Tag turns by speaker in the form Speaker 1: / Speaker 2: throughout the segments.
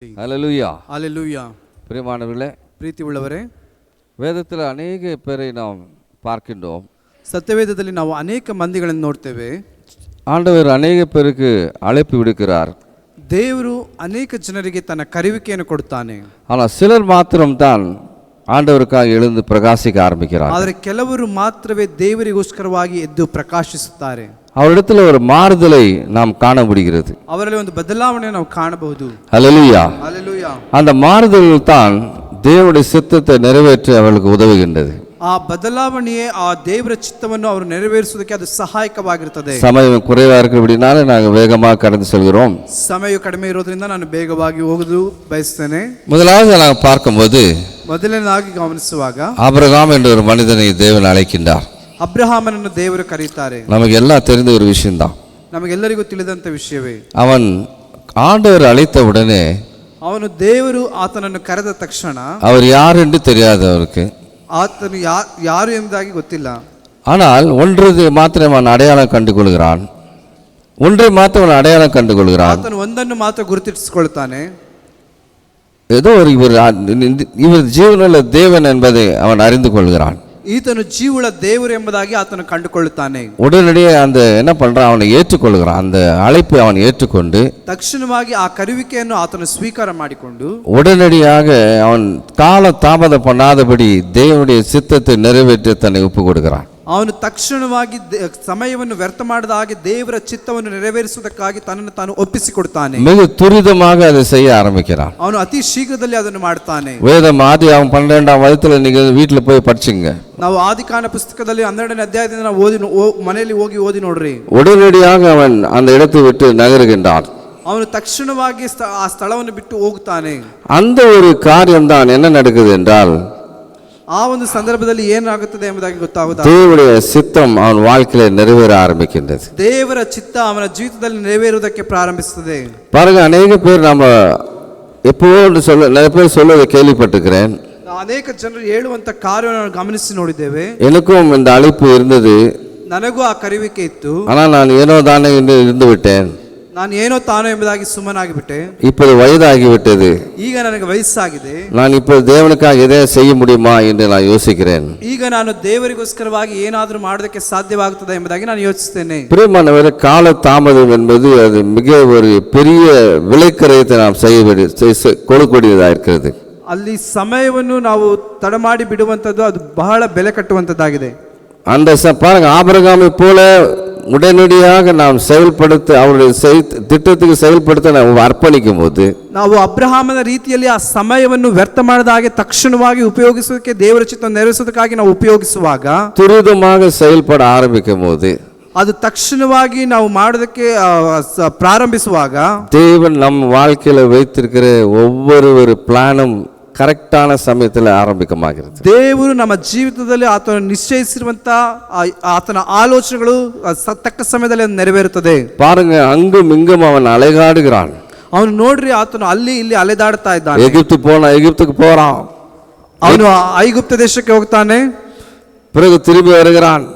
Speaker 1: ஹல்லேலூயா.
Speaker 2: ஹல்லேலூயா.
Speaker 1: பிரியமானவர்களே,
Speaker 2: ಪ್ರೀತಿ ಉಳ್ಳವರೇ,
Speaker 1: ವೇದத்தில் ಅನೇಕ பேரை நாம் பார்க்கின்றோம்.
Speaker 2: ಸತ್ಯವೇದದಲ್ಲಿ ನಾವು ಅನೇಕ ಮಂದಿಗಳನ್ನು ನೋಡ್ತೇವೆ.
Speaker 1: ஆண்டவர் அநேக பேருக்கு அழைப்பு விடுக்கிறார்.
Speaker 2: ದೇವರು ಅನೇಕ ಜನರಿಗೆ ತನ್ನ ಕರೆಯುವಿಕೆಯನ್ನು ಕೊಡುತ್ತಾನೆ.
Speaker 1: ஆனால் சிலர் மாத்திரம்தான் ஆண்டவருக்காக எழுந்து பிரகாசிக்க ஆரம்பிக்கிறார்.
Speaker 2: ಆದರೆ ಕೆಲವರು ಮಾತ್ರವೇ ದೇವರಿಗೋಸ್ಕರವಾಗಿ ಎದ್ದು ಪ್ರಕಾಶಿಸುತ್ತಾರೆ.
Speaker 1: அவரிடத்தில் ஒரு மாறுதலை நாம் காண முடிகிறது.
Speaker 2: ಅವರಲ್ಲಿ ಒಂದು ಬದಲಾವಣೆ ನಾವು ಕಾಣಬಹುದು.
Speaker 1: ஹல்லேலூயா.
Speaker 2: ಹಲ್ಲೆಲೂಯಾ.
Speaker 1: அந்த மாறுதல் தான் தேவனுடைய சித்தத்தை நிறைவேற்ற அவர்களுக்கு உதவுகின்றது.
Speaker 2: ಆ ಬದಲಾವಣೆಯೇ ಆ ದೇವರ ಚಿತ್ತವನ್ನು ಅವರು ನೆರವೇರಿಸುವುದಕ್ಕೆ ಅದು ಸಹಾಯಕವಾಗಿರುತ್ತದೆ.
Speaker 1: ಸಮயம் குறைவா இருக்கிறபடினால நாங்கள் வேகமாக கடந்து செல்கிறோம்.
Speaker 2: ಸಮಯ ಕಡಿಮೆ ಇರೋದ್ರಿಂದ ನಾನು ಬೇಗವಾಗಿ ಹೋಗಲು ಬಯಸ್ತೇನೆ.
Speaker 1: முதலாவது நாங்கள் பார்க்கும்போது
Speaker 2: ಮೊದಲನೇದಾಗಿ ಗಮನಿಸುವಾಗ
Speaker 1: ஆபிரகாம் என்ற ஒரு மனிதனை தேவன் அழைக்கின்றார்.
Speaker 2: ಅಬ್ರಹಾಮನನ್ನು ದೇವರು ಕರೆಯುತ್ತಾರೆ.
Speaker 1: நமக்கு எல்லாம் தெரிந்த ஒரு விஷயம்தான்.
Speaker 2: ನಮಗೆಲ್ಲರಿಗೂ ತಿಳಿದಂತ ವಿಷಯವೇ.
Speaker 1: அவன் ஆண்டவர் அழைத்த உடனே
Speaker 2: ಅವನು ದೇವರು ಆತನನ್ನು ಕರೆದ ತಕ್ಷಣ
Speaker 1: அவர் யார் என்று தெரியாது அவருக்கு.
Speaker 2: ಆತನು ಯಾರು ಎಂಬುದಾಗಿ ಗೊತ್ತಿಲ್ಲ.
Speaker 1: ஆனால் ஒன்றை மாத்திரம் அவன் அடையாளம் கண்டுகொள்கிறான். ஒன்றை மாத்திரம் அவன் அடையாளம் கண்டுகொள்கிறான்.
Speaker 2: ಆತನು ಒಂದನ್ನು ಮಾತ್ರ ಗುರುತಿಸಿಕೊಳ್ಳುತ್ತಾನೆ.
Speaker 1: ஏதோ ஒரு இவர் ஜீவனுள்ள தேவன் என்பதை அவன் அறிந்து கொள்கிறான்.
Speaker 2: ಈತನು ಜೀವುಳ ದೇವರು ಎಂಬುದಾಗಿ ಆತನು ಕಂಡುಕೊಳ್ಳುತ್ತಾನೆ.
Speaker 1: உடனடியே அந்த என்ன பண்றான், அவனை ஏற்றுக்கொள்கிறான். அந்த அழைப்பை அவன் ஏற்றுக்கொண்டு
Speaker 2: ತಕ್ಷಣವಾಗಿ ಆ ಕರೆಯುವಿಕೆಯನ್ನು ಆತನು ಸ್ವೀಕಾರ ಮಾಡಿಕೊಂಡು
Speaker 1: உடனடியாக அவன் கால தாமதம் பண்ணாதபடி தேவனுடைய சித்தத்தை நிறைவேற்ற தன்னை ஒப்பு கொடுக்கிறான்.
Speaker 2: ಅವನು ತಕ್ಷಣವಾಗಿ ಸಮಯವನ್ನು ವ್ಯರ್ಥ ಮಾಡದ ಹಾಗೆ ದೇವರ ಚಿತ್ತವನ್ನು ನೆರವೇರಿಸುವುದಕ್ಕಾಗಿ ತನ್ನನ್ನು ತಾನು ಒಪ್ಪಿಸಿಕೊಡುತ್ತಾನೆ.
Speaker 1: மிக துரிதமாக அதை செய்ய ஆரம்பிக்கிறான்.
Speaker 2: ಅವನು ಅತಿ ಶೀಘ್ರದಲ್ಲಿ ಅದನ್ನು ಮಾಡ್ತಾನೆ.
Speaker 1: வேதம் ஆதி அவன் 12ஆம் வயதுல நீங்க வீட்டுல போய் படிச்சுங்க.
Speaker 2: ನಾವು ಆದಿಕಾಂಡ ಪುಸ್ತಕದಲ್ಲಿ 12ನೇ ಅಧ್ಯಾಯದಿಂದ ನಾವು ಮನೆಯಲ್ಲಿ ಹೋಗಿ ಓದಿ ನೋಡ್ರಿ.
Speaker 1: உடனடியாக அவன் அந்த இடத்தை விட்டு நகருகின்றான்.
Speaker 2: ಅವನು ತಕ್ಷಣವಾಗಿ ಆ ಸ್ಥಳವನ್ನು ಬಿಟ್ಟು ಹೋಗುತ್ತಾನೆ.
Speaker 1: அந்த ஒரு காரியம் தான் என்ன நடக்குது என்றால்,
Speaker 2: ಆ ಒಂದು ಸಂದರ್ಭದಲ್ಲಿ ಏನಾಗುತ್ತದೆ ಎಂಬುದಾಗಿ ಗೊತ್ತಾಗುತ್ತದೆ.
Speaker 1: தேவனுடைய சித்தம் அவன் வாழ்க்கையில நிறைவேற ஆரம்பிக்கின்றது.
Speaker 2: ದೇವರ ಚಿತ್ತ ಅವನ ಜೀವಿತದಲ್ಲಿ ನೆರವೇರುವುದಕ್ಕೆ ಪ್ರಾರಂಭಿಸುತ್ತದೆ.
Speaker 1: பாருங்க, அநேக பேர் நம்ம எப்பவோ நிறைய பேர் சொல்வதை கேள்விப்பட்டிருக்கிறேன்.
Speaker 2: ಅನೇಕ ಜನರು ಹೇಳುವಂತ ಕಾರ್ಯವನ್ನು ಗಮನಿಸಿ ನೋಡಿದ್ದೇವೆ.
Speaker 1: எனக்கும் இந்த அழைப்பு இருந்தது,
Speaker 2: ನನಗೂ ಆ ಕರೆಯುವಿಕೆ ಇತ್ತು.
Speaker 1: ஆனால் நான் ஏனோ தானே என்று இருந்து விட்டேன்.
Speaker 2: ನಾನು ಏನೋ ತಾನೋ ಎಂಬುದಾಗಿ ಸುಮ್ಮನಾಗಿಬಿಟ್ಟೆ.
Speaker 1: இப்போது வயதாகிவிட்டது,
Speaker 2: ಈಗ ನನಗೆ ವಯಸ್ಸಾಗಿದೆ.
Speaker 1: நான் இப்போது தேவனுக்காக எதை செய்ய முடியுமா என்று நான் யோசிக்கிறேன்.
Speaker 2: ಈಗ ನಾನು ದೇವರಿಗೋಸ್ಕರವಾಗಿ ಏನಾದರೂ ಮಾಡೋದಕ್ಕೆ ಸಾಧ್ಯವಾಗುತ್ತದೆ ಎಂಬುದಾಗಿ ನಾನು ಯೋಚಿಸುತ್ತೇನೆ.
Speaker 1: பிரியமானவரே, கால தாமதம் என்பது அது மிக ஒரு பெரிய விலைக்கரையத்தை நாம் கொடுக்கக்கூடியதாக இருக்கிறது.
Speaker 2: ಅಲ್ಲಿ ಸಮಯವನ್ನು ನಾವು ತಡ ಮಾಡಿ ಬಿಡುವಂಥದ್ದು ಅದು ಬಹಳ ಬೆಲೆ ಕಟ್ಟುವಂಥದ್ದಾಗಿದೆ.
Speaker 1: அந்த பாருங்க, ஆபிரகாமை போல உடனடியாக நாம் செயல்படுத்த அவருடைய திட்டத்துக்கு செயல்படுத்த ನಾವು ಅರ್ಪಣಿக்கும் போது
Speaker 2: ನಾವು ಅಬ್ರಹಾಮನ ರೀತಿಯಲ್ಲಿ ಆ ಸಮಯವನ್ನು ವ್ಯರ್ಥ ಮಾಡದ ಹಾಗೆ ತಕ್ಷಣವಾಗಿ ಉಪಯೋಗಿಸೋದಕ್ಕೆ ದೇವರ ಚಿತ್ತ ನೆರವೇರಿಸೋದಕ್ಕಾಗಿ ನಾವು ಉಪಯೋಗಿಸುವಾಗ
Speaker 1: துரிதமாக செயல்பட ஆரம்பிக்கும் போது
Speaker 2: ಅದು ತಕ್ಷಣವಾಗಿ ನಾವು ಮಾಡೋದಕ್ಕೆ ಪ್ರಾರಂಭಿಸುವಾಗ
Speaker 1: தேவன் நம்ம வாழ்க்கையில வைத்திருக்கிற ஒவ்வொரு பிளானும் ಕರೆಕ್ಟಾன ಸಮಯದಲ್ಲಿ ಆರಂಭಿಕವಾಗಿರುತ್ತೆ.
Speaker 2: ದೇವರು ನಮ್ಮ ಜೀವಿತದಲ್ಲಿ ಆತನು ನಿಶ್ಚಯಿಸಿರುವಂತ ಆತನ ಆಲೋಚನೆಗಳು ತಕ್ಕ ಸಮಯದಲ್ಲಿ ನೆರವೇರುತ್ತದೆ.
Speaker 1: பாருங்க, அங்கும் இங்கும் அவன் அலைகாடுகிறான்.
Speaker 2: ಅವನು ನೋಡ್ರಿ, ಆತನು ಅಲ್ಲಿ ಇಲ್ಲಿ ಅಲೆದಾಡ್ತಾ ಇದ್ದಾನೆ.
Speaker 1: எகிப்துக்கு போறான்.
Speaker 2: ಅವನು ಐಗುಪ್ತ ದೇಶಕ್ಕೆ ಹೋಗ್ತಾನೆ.
Speaker 1: பிறகு திரும்பி வருகிறான்.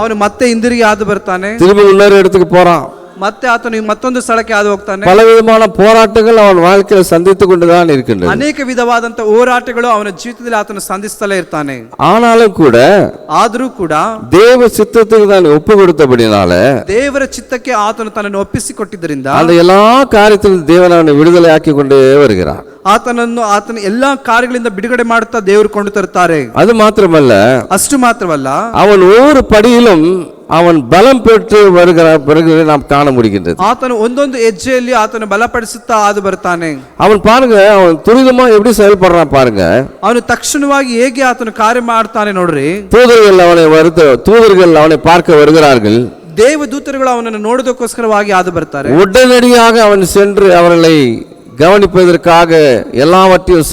Speaker 2: ಅವನು ಮತ್ತೆ ಹಿಂದಿರುಗಿ ಹಾದು ಬರ್ತಾನೆ.
Speaker 1: திரும்பி இன்னொரு இடத்துக்கு போறான்.
Speaker 2: ಮತ್ತೆ ಆತನು ಮತ್ತೊಂದು ಸ್ಥಳಕ್ಕೆ ಹಾದು ಹೋಗ್ತಾನೆ.
Speaker 1: பல விதமான போராட்டங்கள் அவன் வாழ்க்கையில் சந்தித்துக் கொண்டுதான் இருக்கின்றன.
Speaker 2: ಅನೇಕ ವಿಧವಾದಂತ ಹೋರಾಟಗಳು ಅವನ ಜೀವಿತದಲ್ಲಿ ಆತನು ಸಂಧಿಸುತ್ತಲೇ ಇರ್ತಾನೆ.
Speaker 1: ಆದರೂ ಕೂಡ ದೇವ ಚಿತ್ತಕ್ಕೆ ತಾನು ಒಪ್ಪು ಕೊಡುತ್ತಬಡಿನಾಲ
Speaker 2: ದೇವರ ಚಿತ್ತಕ್ಕೆ ಆತನು ತನ್ನನ್ನು ಒಪ್ಪಿಸಿಕೊಟ್ಟಿದ್ದರಿಂದ
Speaker 1: அந்த எல்லா காரியத்திலும் தேவன் அவனை விடுதலை ஆக்கிக்கொண்டே வருகிறார்.
Speaker 2: ಆತನ ಎಲ್ಲಾ ಕಾರ್ಯಗಳಿಂದ ಬಿಡುಗಡೆ ಮಾಡುತ್ತಾ ದೇವರು ಕೊಂಡು ತರುತ್ತಾರೆ.
Speaker 1: அது மாத்திரமல்ல,
Speaker 2: ಅಷ್ಟು ಮಾತ್ರವಲ್ಲ,
Speaker 1: அவன் ஒவ்வொரு படியிலும் அவன் பலம் பெற்று வருகிறதை நாம் காண முடிகின்றது.
Speaker 2: ಆತನು ಒಂದೊಂದು ಹೆಜ್ಜೆಯಲ್ಲಿ ಆತನು ಬಲಪಡಿಸುತ್ತಾ ಹಾದು ಬರ್ತಾನೆ.
Speaker 1: அவன் பாருங்க, அவன் துரிதமா எப்படி செயல்படுறான் பாருங்க.
Speaker 2: ಅವನು ತಕ್ಷಣವಾಗಿ ಹೇಗೆ ಆತನು ಕಾರ್ಯ ಮಾಡ್ತಾನೆ ನೋಡ್ರಿ.
Speaker 1: தூதர்கள் அவனை பார்க்க வருகிறார்கள்.
Speaker 2: ದೇವದೂತರುಗಳು ಅವನನ್ನು ನೋಡೋದಕ್ಕೋಸ್ಕರವಾಗಿ ಹಾದು ಬರ್ತಾರೆ.
Speaker 1: உடனடியாக அவன் சென்று அவர்களை கவனிப்பதற்காக எல்லாவற்றையும்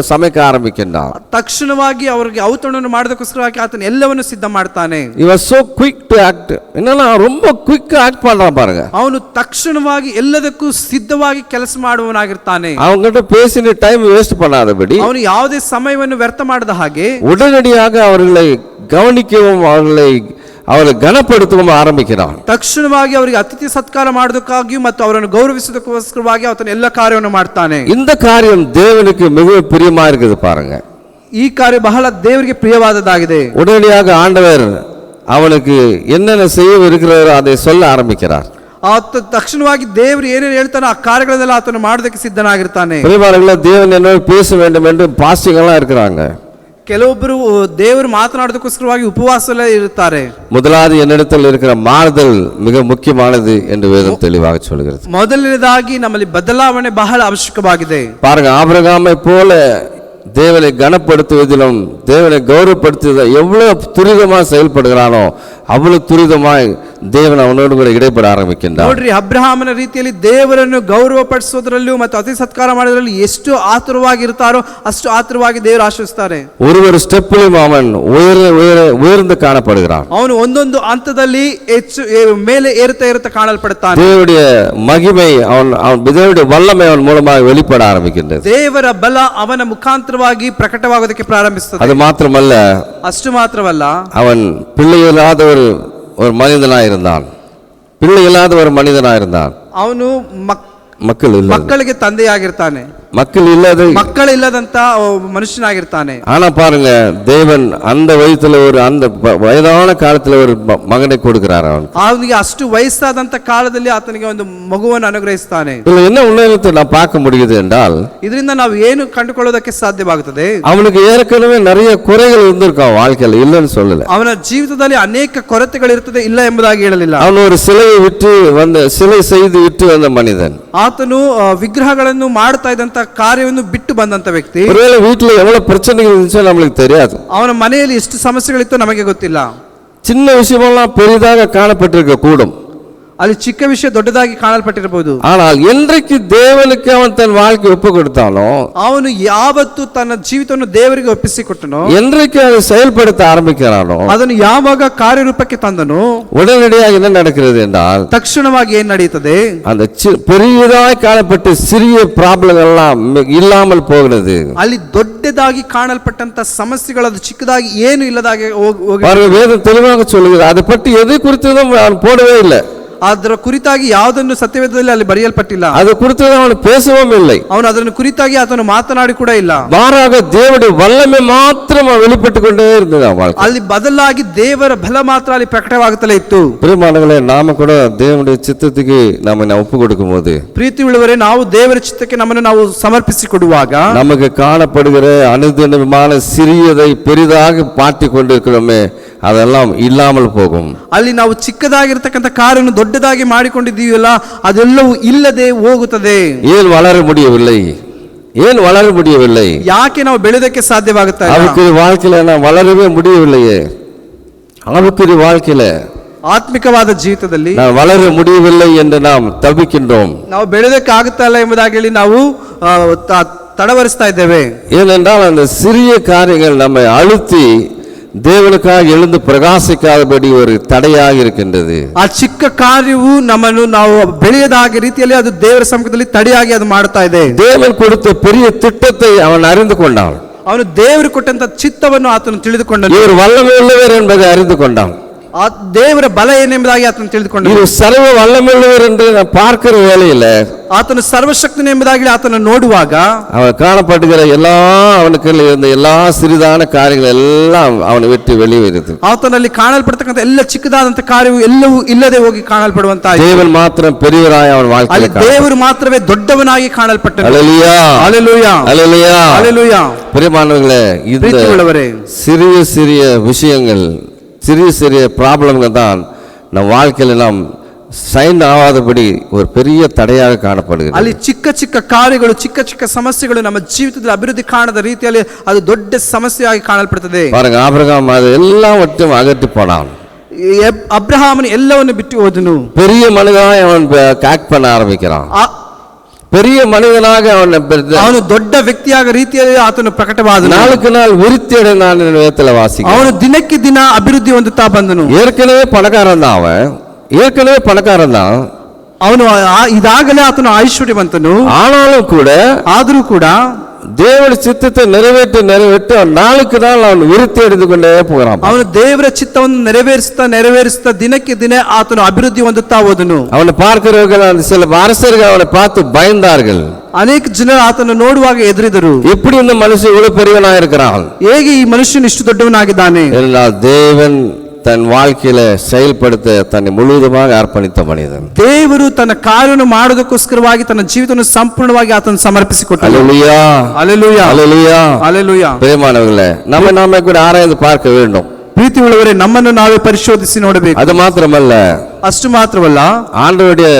Speaker 1: சமைக்க ஆரம்பிக்கின்றான்.
Speaker 2: ತಕ್ಷಣವಾಗಿ ಅವರಿಗೆ ಔತಣವನ್ನು ಮಾಡೋದಕ್ಕೋಸ್ಕರವಾಗಿ ಆತನು ಎಲ್ಲವನ್ನು ಸಿದ್ಧ ಮಾಡ್ತಾನೆ.
Speaker 1: He was so quick to act. என்னன்னா ரொம்ப குயிக்கா ஆக்ட் பண்றான் பாருங்க.
Speaker 2: ಅವನು ತಕ್ಷಣವಾಗಿ ಎಲ್ಲದಕ್ಕೂ ಸಿದ್ಧವಾಗಿ ಕೆಲಸ ಮಾಡುವವನಾಗಿರ್ತಾನೆ.
Speaker 1: அவங்ககிட்ட பேசின டைம் வேஸ்ட் பண்ணாதபடி
Speaker 2: ಅವನು ಯಾವುದೇ ಸಮಯವನ್ನು ವ್ಯರ್ಥ ಮಾಡದ ಹಾಗೆ
Speaker 1: உடனடியாக அவர்களை கவனிக்கவும் அவர்களை அவரை கனப்படுத்தவும் ஆரம்பிக்கிறான்.
Speaker 2: ತಕ್ಷಣವಾಗಿ ಅವರಿಗೆ ಅತಿಥಿ ಸತ್ಕಾರ ಮಾಡೋದಕ್ಕಾಗಿಯೂ ಮತ್ತು ಅವರನ್ನು ಗೌರವಿಸೋದಕ್ಕೋಸ್ಕರವಾಗಿ ಆತನ ಎಲ್ಲ ಕಾರ್ಯವನ್ನು ಮಾಡ್ತಾನೆ.
Speaker 1: இந்த காரியம் தேவனுக்கு மிகவும் பிரியமா இருக்குது பாருங்க.
Speaker 2: ಈ ಕಾರ್ಯ ಬಹಳ ದೇವರಿಗೆ ಪ್ರಿಯವಾದದ್ದಾಗಿದೆ.
Speaker 1: உடனடியாக ஆண்டவர் அவனுக்கு என்னென்ன செய்ய இருக்கிறாரோ அதை சொல்ல ஆரம்பிக்கிறார்.
Speaker 2: ಆತ ತಕ್ಷಣವಾಗಿ ದೇವರು ಏನೇನು ಹೇಳ್ತಾನೋ ಆ ಕಾರ್ಯಗಳನ್ನೆಲ್ಲ ಆತನು ಮಾಡೋದಕ್ಕೆ ಸಿದ್ಧನಾಗಿರ್ತಾನೆ.
Speaker 1: பிரியமானவர்களே, தேவன் என்னோடு பேச வேண்டும் என்று பாஸ்டிங்கெல்லாம் இருக்கிறாங்க.
Speaker 2: ಕೆಲವೊಬ್ಬರು ದೇವರು ಮಾತನಾಡೋದಕ್ಕೋಸ್ಕರವಾಗಿ ಉಪವಾಸದಲ್ಲೇ ಇರುತ್ತಾರೆ.
Speaker 1: முதலாவது என்னிடத்தில் இருக்கிற மாறுதல் மிக முக்கியமானது என்று வேதம் தெளிவாக சொல்கிறது.
Speaker 2: ಮೊದಲನೇದಾಗಿ ನಮ್ಮಲ್ಲಿ ಬದಲಾವಣೆ ಬಹಳ ಅವಶ್ಯಕವಾಗಿದೆ.
Speaker 1: பாருங்க, ஆபிரகாமை போல தேவனை கனப்படுத்துவதிலும் தேவனை கௌரவப்படுத்துவதிலும் எவ்வளவு துரிதமாக செயல்படுகிறானோ அவ்வளவு துரிதமாய் ದೇವನ ಅವನೋಡು ಕೂಡ ಇಡಪಡ ಆರಂಭಿಸಿದ.
Speaker 2: ನೋಡ್ರಿ, ಅಬ್ರಹಾಮನ ರೀತಿಯಲ್ಲಿ ದೇವರನ್ನು ಗೌರವ ಪಡಿಸೋದ್ರಲ್ಲೂ ಮತ್ತು ಅತಿ ಸತ್ಕಾರ ಮಾಡೋದ್ರಲ್ಲಿ ಎಷ್ಟು ಆತುರವಾಗಿರ್ತಾರೋ ಅಷ್ಟು ಆತುರವಾಗಿ ದೇವರು ಆಶಿಸ್ತಾರೆ.
Speaker 1: ஒரு ஸ்டெப்பிலும் அவன் உயர்ந்து காணப்படுகிறான்.
Speaker 2: ಅವನು ಒಂದೊಂದು ಹಂತದಲ್ಲಿ ಹೆಚ್ಚು ಮೇಲೆ ಏರುತ್ತಾ ಕಾಣಲ್ಪಡುತ್ತಾನೆ.
Speaker 1: தேவனுடைய மகிமை தேவனுடைய வல்லமை அவன் மூலமாக வெளிப்பட ஆரம்பிக்கின்றது.
Speaker 2: ದೇವರ ಬಲ ಅವನ ಮುಖಾಂತರವಾಗಿ ಪ್ರಕಟವಾಗೋದಕ್ಕೆ ಪ್ರಾರಂಭಿಸುತ್ತದೆ.
Speaker 1: அது மாத்திரமல்ல,
Speaker 2: ಅಷ್ಟು ಮಾತ್ರವಲ್ಲ,
Speaker 1: அவன் பிள்ளையில்லாத ஒரு மனிதனாயிருந்தான். பிள்ளை இல்லாத ஒரு மனிதனாயிருந்தான்.
Speaker 2: ಅವನು
Speaker 1: மக்களுக்கு
Speaker 2: ತಂದೆಯಾಗಿರ್ತಾನೆ. ಮಕ್ಕಳಿಲ್ಲದಂತ ಮನುಷ್ಯನಾಗಿರ್ತಾನೆ.
Speaker 1: ஆனா பாருங்க, தேவன் அந்த வயசுல அந்த வயதான காலத்துல ஒரு மகனை கொடுக்கிறார்.
Speaker 2: ಅವನಿಗೆ ಅಷ್ಟು ವಯಸ್ಸಾದಂತ ಕಾಲದಲ್ಲಿ ಆತನಿಗೆ ಒಂದು ಮಗುವನ್ನು ಅನುಗ್ರಹಿಸ್ತಾನೆ.
Speaker 1: இதுல என்ன உண்மையை நான் பார்க்க முடியுது என்றால்,
Speaker 2: ಇದರಿಂದ ನಾವು ಏನು ಕಂಡುಕೊಳ್ಳೋದಕ್ಕೆ ಸಾಧ್ಯವಾಗುತ್ತದೆ,
Speaker 1: அவனுக்கு ஏற்கனவே நிறைய குறைகள் இருந்திருக்கான் வாழ்க்கையில, இல்லைன்னு சொல்லல.
Speaker 2: ಅವನ ಜೀವಿತದಲ್ಲಿ ಅನೇಕ ಕೊರತೆಗಳಿರುತ್ತದೆ, ಇಲ್ಲ ಎಂಬುದಾಗಿ ಹೇಳಲಿಲ್ಲ.
Speaker 1: ಅವನು ஒரு சிலை செய்து விட்டு வந்த மனிதன்.
Speaker 2: ಆತನು ವಿಗ್ರಹಗಳನ್ನು ಮಾಡ್ತಾ ಇದ್ದಂತ ಕಾರ್ಯವನ್ನು ಬಿಟ್ಟು ಬಂದಂತ ವ್ಯಕ್ತಿ.
Speaker 1: ஒருவேளை வீட்டுல எவ்வளவு பிரச்சனைகள் இருந்துச்சோ நம்மளுக்கு தெரியாது.
Speaker 2: ಅವನ ಮನೆಯಲ್ಲಿ ಎಷ್ಟು ಸಮಸ್ಯೆಗಳಿತ್ತು ನಮಗೆ ಗೊತ್ತಿಲ್ಲ.
Speaker 1: சின்ன விஷயமெல்லாம் பெரிதாக காணப்பட்டிருக்க கூடும்.
Speaker 2: ಅಲ್ಲಿ ಚಿಕ್ಕ ವಿಷಯ ದೊಡ್ಡದಾಗಿ ಕಾಣಲ್ಪಟ್ಟಿರಬಹುದು.
Speaker 1: ஆனால் என்றைக்கு தேவனுக்கு அவன் தன் வாழ்க்கை ஒப்பு கொடுத்தானோ,
Speaker 2: ಅವನು ಯಾವತ್ತು ತನ್ನ ಜೀವಿತವನ್ನು ದೇವರಿಗೆ ಒಪ್ಪಿಸಿಕೊಟ್ಟನೋ,
Speaker 1: என்றைக்கு அதை செயல்படுத்த ஆரம்பிக்கிறானோ,
Speaker 2: ಅದನ್ನು ಯಾವಾಗ ಕಾರ್ಯರೂಪಕ್ಕೆ ತಂದನೋ,
Speaker 1: உடனடியாக என்ன நடக்கிறது என்றால்,
Speaker 2: ತಕ್ಷಣವಾಗಿ ಏನ್ ನಡೆಯುತ್ತದೆ,
Speaker 1: அந்த பெரியதாய் காணப்பட்ட சிறிய ப்ராப்ளம் எல்லாம் இல்லாமல் போகிறது.
Speaker 2: ಅಲ್ಲಿ ದೊಡ್ಡದಾಗಿ ಕಾಣಲ್ಪಟ್ಟಂತ ಸಮಸ್ಯೆಗಳು ಅದು ಚಿಕ್ಕದಾಗಿ ಏನು ಇಲ್ಲದಾಗಿ
Speaker 1: வேதம் தெளிவாக சொல்லுகிறது. அதை பற்றி எதை குறித்ததும் அவன் போடவே இல்லை.
Speaker 2: ಅದರ ಕುರಿತಾಗಿ ಯಾವುದನ್ನು ಸತ್ಯವೇದದಲ್ಲಿ ಅಲ್ಲಿ ಬರೆಯಲ್ಪಟ್ಟಿಲ್ಲ.
Speaker 1: ಅದು ಕುರಿತಾಗಿ ಅವನು பேசவும் இல்லை.
Speaker 2: ಅವನು ಅದನ್ನು ಕುರಿತಾಗಿ ಆತನು ಮಾತನಾಡಿ ಕೂಡ ಇಲ್ಲ.
Speaker 1: மாறாக தேவனுடைய வல்லமை மாத்திரம் வெளிப்பட்டு கொண்டே இருந்தது வாழ்க்கை.
Speaker 2: ಅಲ್ಲಿ ಬದಲಾಗಿ ದೇವರ ಬಲ ಮಾತ್ರ ಅಲ್ಲಿ ಪ್ರಕಟವಾಗುತ್ತಲೇ ಇತ್ತು.
Speaker 1: பிரியமானவர்களே, நாம கூட தேவனுடைய சித்தத்துக்கு நாம ஒப்பு கொடுக்கும்போது,
Speaker 2: ಪ್ರೀತಿ ಉಳ್ಳವರೇ, ನಾವು ದೇವರ ಚಿತ್ತಕ್ಕೆ ನಮ್ಮನ್ನು ನಾವು ಸಮರ್ಪಿಸಿಕೊಡುವಾಗ
Speaker 1: நமக்கு காணப்படுகிற அனுதினமான சிறியதை பெரிதாக பார்த்து கொண்டிருக்கிறோமே, அதெல்லாம் இல்லாமல் போகும்.
Speaker 2: ಅಲ್ಲಿ ನಾವು ಚಿಕ್ಕದಾಗಿರತಕ್ಕಂತ ಕಾರ್ಯವನ್ನು ದೊಡ್ಡದಾಗಿ ಮಾಡಿಕೊಂಡಿದ್ದೀವಲ್ಲ, ಅದೆಲ್ಲವೂ ಇಲ್ಲದೆ ಹೋಗುತ್ತದೆ.
Speaker 1: ஏன் வளர முடியவில்லை?
Speaker 2: ಯಾಕೆ ನಾವು ಬೆಳೆದಕ್ಕೆ ಸಾಧ್ಯವಾಗುತ್ತಾ ಇಲ್ಲ?
Speaker 1: ஆவிக்குரிய வாழ்க்கையில நான் வளரவே முடியவில்லையே. ஆவிக்குரிய வாழ்க்கையில,
Speaker 2: ಆತ್ಮಿಕವಾದ ಜೀವಿತದಲ್ಲಿ
Speaker 1: நான் வளர முடியவில்லை என்று நாம் தவிக்கின்றோம்.
Speaker 2: ನಾವು ಬೆಳೆದಕ್ಕೆ ಆಗುತ್ತಾ ಇಲ್ಲ ಎಂಬುದಾಗಿ ಹೇಳಿ ನಾವು ತಡವರಿಸ್ತಾ ಇದ್ದೇವೆ.
Speaker 1: ஏனென்றால் அந்த சிறிய காரியங்கள் நம்மை அழுத்தி தேவனுக்காக எழுந்து பிரகாசிக்காதபடி ஒரு தடையாக இருக்கின்றது.
Speaker 2: ಆ ಚಿಕ್ಕ ಕಾರ್ಯವು ನಮ್ಮನ್ನು ನಾವು ಬೆಳೆಯದಾದ ರೀತಿಯಲ್ಲಿ ಅದು ದೇವರ ಸಮ್ಮುಖದಲ್ಲಿ ತಡೆಯಾಗಿ ಅದು ಮಾಡ್ತಾ ಇದೆ.
Speaker 1: தேவன் கொடுத்த பெரிய திட்டத்தை அவன் அறிந்து கொண்டான்.
Speaker 2: ಅವನು ದೇವರು ಕೊಟ್ಟಂತ ಚಿತ್ತವನ್ನು ಆತನು ತಿಳಿದುಕೊಂಡನು.
Speaker 1: இவர் வல்லமை உள்ளவர் என்பதை அறிந்து கொண்டான்.
Speaker 2: ಆ ದೇವರ ಬಲ ಏನೆಂಬುದಾಗಿ ಆತನು ತಿಳಿದುಕೊಂಡನು.
Speaker 1: இவர் சர்வ வல்லமை உள்ளவர் என்று நான் பார்க்கிற வேளையில, ಆತನು
Speaker 2: ಸರ್ವಶಕ್ತನು ಎಂಬುದಾಗಿ ಆತನು ನೋಡುವಾಗ,
Speaker 1: அவன் காணப்படுகிற அவனுக்கு இருந்த எல்லா சிறிதான காரியங்கள் எல்லாம் அவனை விட்டு வெளியே வருது.
Speaker 2: ಆತನಲ್ಲಿ ಕಾಣಲ್ಪಡತಕ್ಕಂತ ಎಲ್ಲ ಚಿಕ್ಕದಾದಂತ ಕಾರ್ಯವು ಎಲ್ಲವೂ ಇಲ್ಲದೆ ಹೋಗಿ ಕಾಣಲ್ಪಡುವಂತಾಯಿತು.
Speaker 1: தேவன் மாத்திரம் பெரியவராய் அவன் வாழ்க்கையில்
Speaker 2: ದೇವರು ಮಾತ್ರವೇ ದೊಡ್ಡವನಾಗಿ ಕಾಣಲ್ಪಟ್ಟನು.
Speaker 1: ஹல்லேலூயா,
Speaker 2: ஹல்லேலூயா,
Speaker 1: ஹல்லேலூயா,
Speaker 2: ஹல்லேலூயா.
Speaker 1: பிரியமானவர்களே, இந்த சிறிய விஷயங்கள், சிறிய ப்ராப்ளம்கள் தான் நம் வாழ்க்கையில நாம் ಸೈನ್ ಆವಾದಪಡಿ ஒரு பெரிய தடையாக காணப்படுகிறது.
Speaker 2: ಅಲ್ಲಿ ಚಿಕ್ಕ ಚಿಕ್ಕ ಕಾರ್ಯಗಳು, ಚಿಕ್ಕ ಚಿಕ್ಕ ಸಮಸ್ಯೆಗಳು ನಮ್ಮ ಜೀವಿತದಲ್ಲಿ ಅಭಿವೃದ್ಧಿ ಕಾಣದ ರೀತಿಯಲ್ಲಿ ಅದು ದೊಡ್ಡ ಸಮಸ್ಯೆಯಾಗಿ ಕಾಣಲ್ಪಡುತ್ತದೆ.
Speaker 1: பாருங்க, ஆபிரகாம் அது எல்லாவற்றையும் அகற்றி போனான்.
Speaker 2: ಅಬ್ರಹಾಮನು ಎಲ್ಲವನ್ನು ಬಿಟ್ಟು ಹೋದನು.
Speaker 1: பெரிய மனிதனாக அவன் ஆக்ட் பண்ண ஆரம்பிக்கிறான். பெரிய மனிதனாக
Speaker 2: ಅವನು ದೊಡ್ಡ ವ್ಯಕ್ತಿಯಾಗ ರೀತಿಯಲ್ಲಿ ಆತನು ಪ್ರಕಟವಾದನು.
Speaker 1: நாளுக்கு நாள் விருத்தி அடைந்தான் என்று வேதத்தில் வாசிக்கிறோம்.
Speaker 2: ಅವನು ದಿನಕ್ಕೆ ದಿನ ಅಭಿವೃದ್ಧಿ ಹೊಂದುತ್ತಾ ಬಂದನು.
Speaker 1: ஏற்கனவே பணக்காரன் தான். ಅವನು
Speaker 2: ಇದಾಗಲೇ ಆತನು ಐಶ್ವರ್ಯವಂತನು.
Speaker 1: ಆದರೂ ಕೂಡ தேவனுடைய சித்தத்தை நிறைவேற்றி அவன் நாளுக்கு நாள் அவன் விருத்தி அடைந்து கொண்டே போகிறான்.
Speaker 2: ಅವನು ದೇವರ ಚಿತ್ತವನ್ನು ನೆರವೇರಿಸ್ತಾ ದಿನಕ್ಕೆ ದಿನ ಆತನು ಅಭಿವೃದ್ಧಿ ಹೊಂದುತ್ತಾ ಹೋದನು.
Speaker 1: அவனை பார்க்கிறவர்கள் சில அரசர்கள் அவனை பார்த்து பயந்தார்கள்.
Speaker 2: ಅನೇಕ ಜನರು ಆತನು ನೋಡುವಾಗ ಹೆದರಿದರು.
Speaker 1: எப்படி இந்த மனுஷன் இவ்வளவு பெரியவனா இருக்கிறான்,
Speaker 2: ಹೇಗೆ ಈ ಮನುಷ್ಯನು ಇಷ್ಟು ದೊಡ್ಡವನಾಗಿದ್ದಾನೆ?
Speaker 1: தேவன் தன் வாழ்க்கையில செயல்படுத்த தன்னை முழுவதுமாக அர்ப்பணித்த மனிதன்.
Speaker 2: ದೇವರು ತನ್ನ ಕಾರ್ಯವನ್ನು ಮಾಡೋದಕ್ಕೋಸ್ಕರವಾಗಿ ತನ್ನ ಜೀವಿತವನ್ನು ಸಂಪೂರ್ಣವಾಗಿ ಆತನು ಸಮರ್ಪಿಸಿಕೊಟ್ಟನು.
Speaker 1: அல்லேலூயா
Speaker 2: அல்லேಲೂಯಾ
Speaker 1: அல்லேலூயா
Speaker 2: அல்லேಲೂಯಾ.
Speaker 1: பிரியமானவர்களே, நாம கூட ஆராய்ந்து பார்க்க வேண்டும்.
Speaker 2: ಪ್ರೀತಿ ಉಳ್ಳವರೇ, ನಮ್ಮನ್ನು ನಾವೇ ಪರಿಶೋಧಿಸಿ ನೋಡಬೇಕು.
Speaker 1: அது ಮಾತ್ರமல்ல,
Speaker 2: ಅಷ್ಟು ಮಾತ್ರವಲ್ಲ,
Speaker 1: ஆண்டவருடைய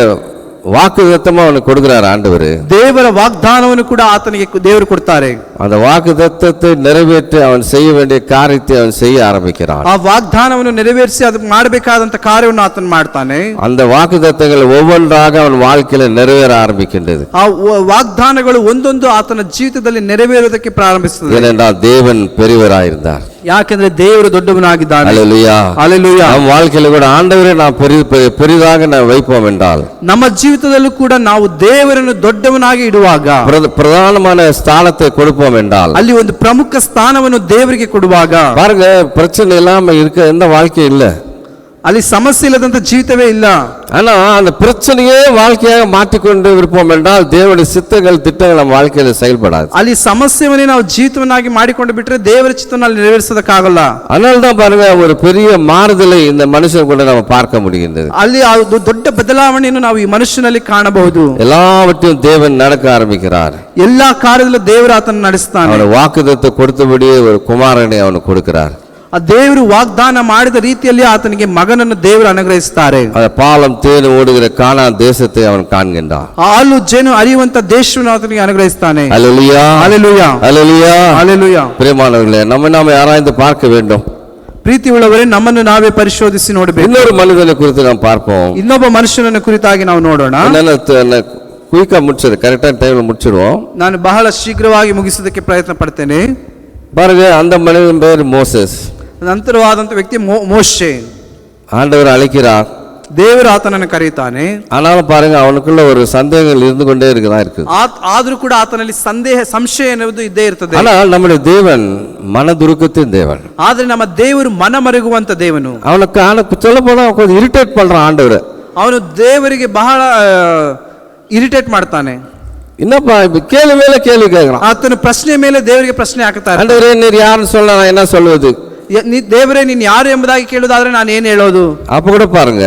Speaker 1: வாக்குத்தத்தமா அவனுக்கு கொடுக்கிறார் ஆண்டவர்.
Speaker 2: ದೇವರ ವಾಗ್ದಾನವನ್ನು ಕೂಡ ಆತನಿಗೆ ದೇವರು ಕೊಡ್ತಾರೆ.
Speaker 1: அந்த வாக்குத்தத்தத்தை நிறைவேற்றி அவன் செய்ய வேண்டிய காரியத்தை அவன் செய்ய ஆரம்பிக்கிறான்.
Speaker 2: ಆ ವಾಗ್ದಾನವನ್ನು ನೆರವೇರಿಸಿ ಅದು ಮಾಡಬೇಕಾದಂತ ಕಾರ್ಯವನ್ನು ಆತನು ಮಾಡ್ತಾನೆ.
Speaker 1: அந்த வாக்குத்தத்தங்கள் ஒவ்வொன்றாக அவன் வாழ்க்கையில நிறைவேற ஆரம்பிக்கின்றது.
Speaker 2: ಆ ವಾಗ್ದಾನಗಳು ಒಂದೊಂದು ಆತನ ಜೀವಿತದಲ್ಲಿ ನೆರವೇರೋದಕ್ಕೆ ಪ್ರಾರಂಭಿಸುತ್ತದೆ.
Speaker 1: ஏனென்றால் தேவன் பெரியவராயிருந்தார்.
Speaker 2: ಯಾಕೆಂದ್ರೆ ದೇವರು ದೊಡ್ಡವನಾಗಿದ್ದಾನೆ.
Speaker 1: அல்லேலூயா
Speaker 2: அல்லேலூயா.
Speaker 1: நம் வாழ்க்கையில கூட ஆண்டவரே நாம் பெரிதாக நாம் வைப்போம் என்றால்,
Speaker 2: ನಮ್ಮ ಜೀವಿತದಲ್ಲೂ ಕೂಡ ನಾವು ದೇವರನ್ನು ದೊಡ್ಡವನಾಗಿ ಇಡುವಾಗ,
Speaker 1: பிரதானமான ஸ்தானத்தை கொடுப்போம் என்றால்,
Speaker 2: ಅಲ್ಲಿ ಒಂದು ಪ್ರಮುಖ ಸ್ಥಾನವನ್ನು ದೇವರಿಗೆ ಕೊಡುವಾಗ,
Speaker 1: பாருங்க, பிரச்சனை இல்லாம இருக்க எந்த வாழ்க்கை இல்ல,
Speaker 2: ಅಲ್ಲಿ ಸಮಸ್ಯೆ ಇಲ್ಲದಂತ ಜೀವಿತವೇ ಇಲ್ಲ.
Speaker 1: ஆனா அந்த பிரச்சனையே வாழ்க்கையாக மாற்றிக்கொண்டு இருப்போம் என்றால் தேவனுடைய சித்தங்கள் திட்டங்கள் நம்ம வாழ்க்கையில செயல்படாது.
Speaker 2: ಅಲ್ಲಿ ಸಮಸ್ಯೆವನ್ನೇ ನಾವು ಜೀವಿತವನ್ನಾಗಿ ಮಾಡಿಕೊಂಡು ಬಿಟ್ರೆ ದೇವರ ಚಿತ್ತವನ್ನು ನೆರವೇರಿಸೋದಕ್ಕಾಗಲ್ಲ.
Speaker 1: அதனால தான் பாருங்க, ஒரு பெரிய மாறுதலை இந்த மனுஷன் கூட நம்ம பார்க்க முடிகின்றது.
Speaker 2: ಅಲ್ಲಿ ಆ ದೊಡ್ಡ ಬದಲಾವಣೆಯನ್ನು ನಾವು ಈ ಮನುಷ್ಯನಲ್ಲಿ ಕಾಣಬಹುದು.
Speaker 1: எல்லாவற்றையும் தேவன் நடக்க ஆரம்பிக்கிறார்.
Speaker 2: ಎಲ್ಲಾ ಕಾರ್ಯದಲ್ಲೂ ದೇವರು ಆತನ ನಡೆಸ್ತಾನೆ.
Speaker 1: அவனுடைய வாக்குத்தத்தத்தை கொடுத்தபடியே ஒரு குமாரனை அவனுக்கு கொடுக்கிறார்.
Speaker 2: ಆ ದೇವರು ವಾಗ್ದಾನ ಮಾಡಿದ ರೀತಿಯಲ್ಲಿ ಆತನಿಗೆ ಮಗನನ್ನು ದೇವರು ಅನುಗ್ರಹಿಸುತ್ತಾರೆ.
Speaker 1: பாலம் தேன் ஓடுகிற கானான் தேசத்தை அவன் காண்கின்றான்.
Speaker 2: ಹಾಲು ಜೇನು ಹರಿಯುವಂತ ದೇಶವನ್ನು ಆತನಿಗೆ ಅನುಗ್ರಹಿಸುತ್ತಾನೆ.
Speaker 1: அல்லேலூயா
Speaker 2: அல்லேலூயா
Speaker 1: அல்லேலூயா
Speaker 2: அல்லேலೂಯಾ.
Speaker 1: பிரியமானவர்களே, நம்ம ஆராய்ந்து பார்க்க வேண்டும்.
Speaker 2: ಪ್ರೀತಿ ಉಳ್ಳವರೇ, ನಮ್ಮನ್ನು ನಾವೇ ಪರಿಶೋಧಿಸಿ ನೋಡಬೇಕು.
Speaker 1: இன்னொரு மனிதனை குறித்து நாம் பார்ப்போம்.
Speaker 2: ಇನ್ನೊಬ್ಬ ಮನುಷ್ಯನನ್ನು ಕುರಿತಾಗಿ ನಾವು ನೋಡೋಣ.
Speaker 1: குயிக்கா முடிச்சது, கரெக்டான டைம்ல முடிச்சிடுவோம்.
Speaker 2: ನಾನು ಬಹಳ ಶೀಘ್ರವಾಗಿ ಮುಗಿಸೋದಕ್ಕೆ ಪ್ರಯತ್ನ ಪಡ್ತೇನೆ.
Speaker 1: பாருங்க, அந்த மனிதன் பேர் மோசஸ்.
Speaker 2: ನಂತರವಾದಂತ ವ್ಯಕ್ತಿ ಮೋಶೆ.
Speaker 1: ஆண்டவர் அழைக்கிறார்,
Speaker 2: ದೇವರು ಆತನನ್ನು ಕರೆಯುತ್ತಾನೆ.
Speaker 1: ஆனாலும் பாருங்க, அவனுக்குள்ள ஒரு சந்தேகங்கள் இருந்து கொண்டே இருக்கு.
Speaker 2: ಆದರೂ ಕೂಡ ಆತನಲ್ಲಿ ಸಂಶಯ ಎನ್ನುವುದು ಇದ್ದೇ ಇರ್ತದೆ.
Speaker 1: ஆனால் நம்முடைய தேவன் மனதுருக்கத்தின் தேவன்.
Speaker 2: ಆದ್ರೆ ನಮ್ಮ ದೇವರು ಮನ ಮರುಗುವಂತ ದೇವನು.
Speaker 1: அவனுக்கு சொல்ல போனா கொஞ்சம் இரிட்டேட் பண்றான் ஆண்டவர்.
Speaker 2: ಅವನು ದೇವರಿಗೆ ಬಹಳ ಇರಿಟೇಟ್ ಮಾಡ್ತಾನೆ.
Speaker 1: என்னப்பா இப்ப கேள்வி மேல கேள்வி கேட்கிறான்.
Speaker 2: ಆತನು ಪ್ರಶ್ನೆ ಮೇಲೆ ದೇವರಿಗೆ ಪ್ರಶ್ನೆ ಹಾಕುತ್ತಾರೆ.
Speaker 1: ஆண்டவரே, நீர் யாருன்னு சொல்ல நான் என்ன சொல்வது?
Speaker 2: ದೇವರೇ, ನೀನ್ ಯಾರು ಎಂಬುದಾಗಿ ಕೇಳುವುದಾದ್ರೆ ನಾನು ಏನ್ ಹೇಳೋದು?
Speaker 1: அப்ப கூட பாருங்க,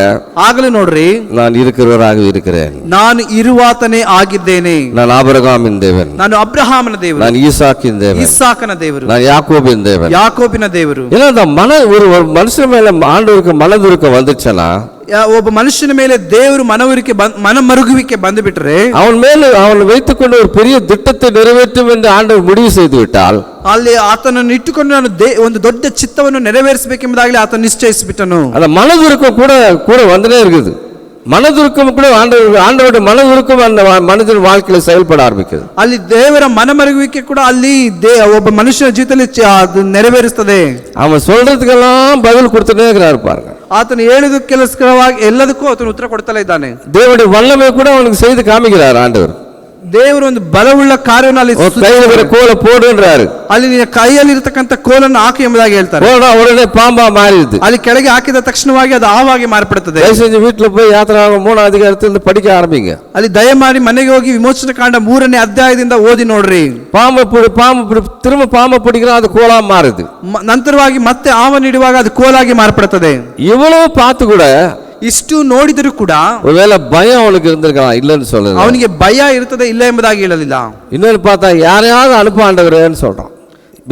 Speaker 2: ಆಗಲೂ ನೋಡ್ರಿ,
Speaker 1: நான் இருக்கிறவராக இருக்கிறேன்,
Speaker 2: ನಾನು ಇರುವಾತನೇ ಆಗಿದ್ದೇನೆ,
Speaker 1: நான் ஆபிரகாமின் தேவன்,
Speaker 2: ನಾನು ಅಬ್ರಹಾಮನ ದೇವರು,
Speaker 1: நான் ஈசாக்கின் தேவன்,
Speaker 2: ಇಸಾಕನ ದೇವರು,
Speaker 1: நான் யாக்கோபின் தேவன்,
Speaker 2: ಯಾಕೋಬಿನ ದೇವರು.
Speaker 1: ஏன்னா அந்த ஒரு மனுஷன் மேல ஆண்டவருக்கு மனதுருக்கம் வந்துச்சுன்னா,
Speaker 2: ಒಬ್ಬ ಮನುಷ್ಯನ ಮೇಲೆ ದೇವರು ಮನಮರುಗುವಿಕೆ ಬಂದು ಬಿಟ್ರೆ,
Speaker 1: அவன் வைத்துக்கொண்டு ஒரு பெரிய திட்டத்தை நிறைவேற்றும் என்று ஆண்டவர் முடிவு செய்து விட்டால்,
Speaker 2: ಅಲ್ಲಿ ಆತನನ್ನು ಇಟ್ಟುಕೊಂಡು ನಾನು ಒಂದು ದೊಡ್ಡ ಚಿತ್ತವನ್ನು ನೆರವೇರಿಸಬೇಕೆಂಬುದಾಗಲಿ ಆತ ನಿಶ್ಚಯಿಸಿಬಿಟ್ಟನು.
Speaker 1: அந்த மனதுருக்கம் கூட வந்துட்டே இருக்குது. மனதுருக்கம் கூட ஆண்டவருடைய மனதுருக்கம் அந்த மனிதன் வாழ்க்கையில செயல்பட ஆரம்பிக்குது. ಅಲ್ಲಿ
Speaker 2: ದೇವರ ಮನಮರುಗುವಿಕೆ ಕೂಡ ಅಲ್ಲಿ ಒಬ್ಬ ಮನುಷ್ಯನ ಜೀವಿತದಲ್ಲಿ ಅದು ನೆರವೇರಿಸುತ್ತದೆ.
Speaker 1: அவன் சொல்றதுக்கெல்லாம் பதில் கொடுத்துட்டே இருக்கிறார் பாருங்க.
Speaker 2: ಆತನು ಹೇಳುವುದಕ್ಕೆಲ್ಲವಾಗಿ ಎಲ್ಲದಕ್ಕೂ ಆತನು ಉತ್ತರ ಕೊಡ್ತಲೇ ಇದ್ದಾನೆ.
Speaker 1: தேவனுடைய வல்லமை கூட அவனுக்கு செய்து காமிக்கிறார் ಆண்டவர்.
Speaker 2: ದೇವರು ಒಂದು ಬಲವುಳ್ಳ ಕಾರ್ಯವನ್ನು ಅಲ್ಲಿ
Speaker 1: ಕೈಯಲ್ಲಿ ಕೋಲ போடுன்றாரு.
Speaker 2: ಅಲ್ಲಿ ನಿನ್ನ ಕೈಯಲ್ಲಿ ಇರತಕ್ಕಂತ ಕೋಲನ್ನು ಹಾಕಿ ಎಂಬುದಾಗಿ ಹೇಳ್ತಾರೆ.
Speaker 1: உடனே பாம்பா மாறிடுது.
Speaker 2: ಅಲ್ಲಿ ಕೆಳಗೆ ಹಾಕಿದ ತಕ್ಷಣವಾಗಿ ಅದು ಹಾವಾಗಿ ಮಾರ್ಪಡುತ್ತದೆ.
Speaker 1: வீட்டுல போய் யாத்திராகமம் 3 அதிகாரத்துல படிக்க ஆரம்பிங்க.
Speaker 2: ಅಲ್ಲಿ ದಯಮಾಡಿ ಮನೆಗೆ ಹೋಗಿ ವಿಮೋಚನ ಕಾಂಡ 3ನೇ ಅಧ್ಯಾಯದಿಂದ ಓದಿ ನೋಡ್ರಿ.
Speaker 1: பாம்பு திரும்ப பாம்பை பிடிக்கிறா, அது கோலா மாறுது.
Speaker 2: ನಂತರವಾಗಿ ಮತ್ತೆ ಹಾವನ್ನು ಇಡುವಾಗ ಅದು ಕೋಲಾಗಿ ಮಾರ್ಪಡುತ್ತದೆ.
Speaker 1: இவ்வளவு பார்த்து கூட,
Speaker 2: ಇಷ್ಟು ನೋಡಿದರೂ ಕೂಡ
Speaker 1: ஒருவேளை பயம் அவனுக்கு இருந்திருக்கலாம், இல்லன்னு சொல்லல.
Speaker 2: ಅವನಿಗೆ ಭಯ ಇರ್ತದೆ, ಇಲ್ಲ ಎಂಬುದಾಗಿ ಹೇಳಲಿಲ್ಲ.
Speaker 1: இன்னொரு பார்த்தா யாரையாவது அனுப்ப ஆண்டவரேன்னு சொல்றான்.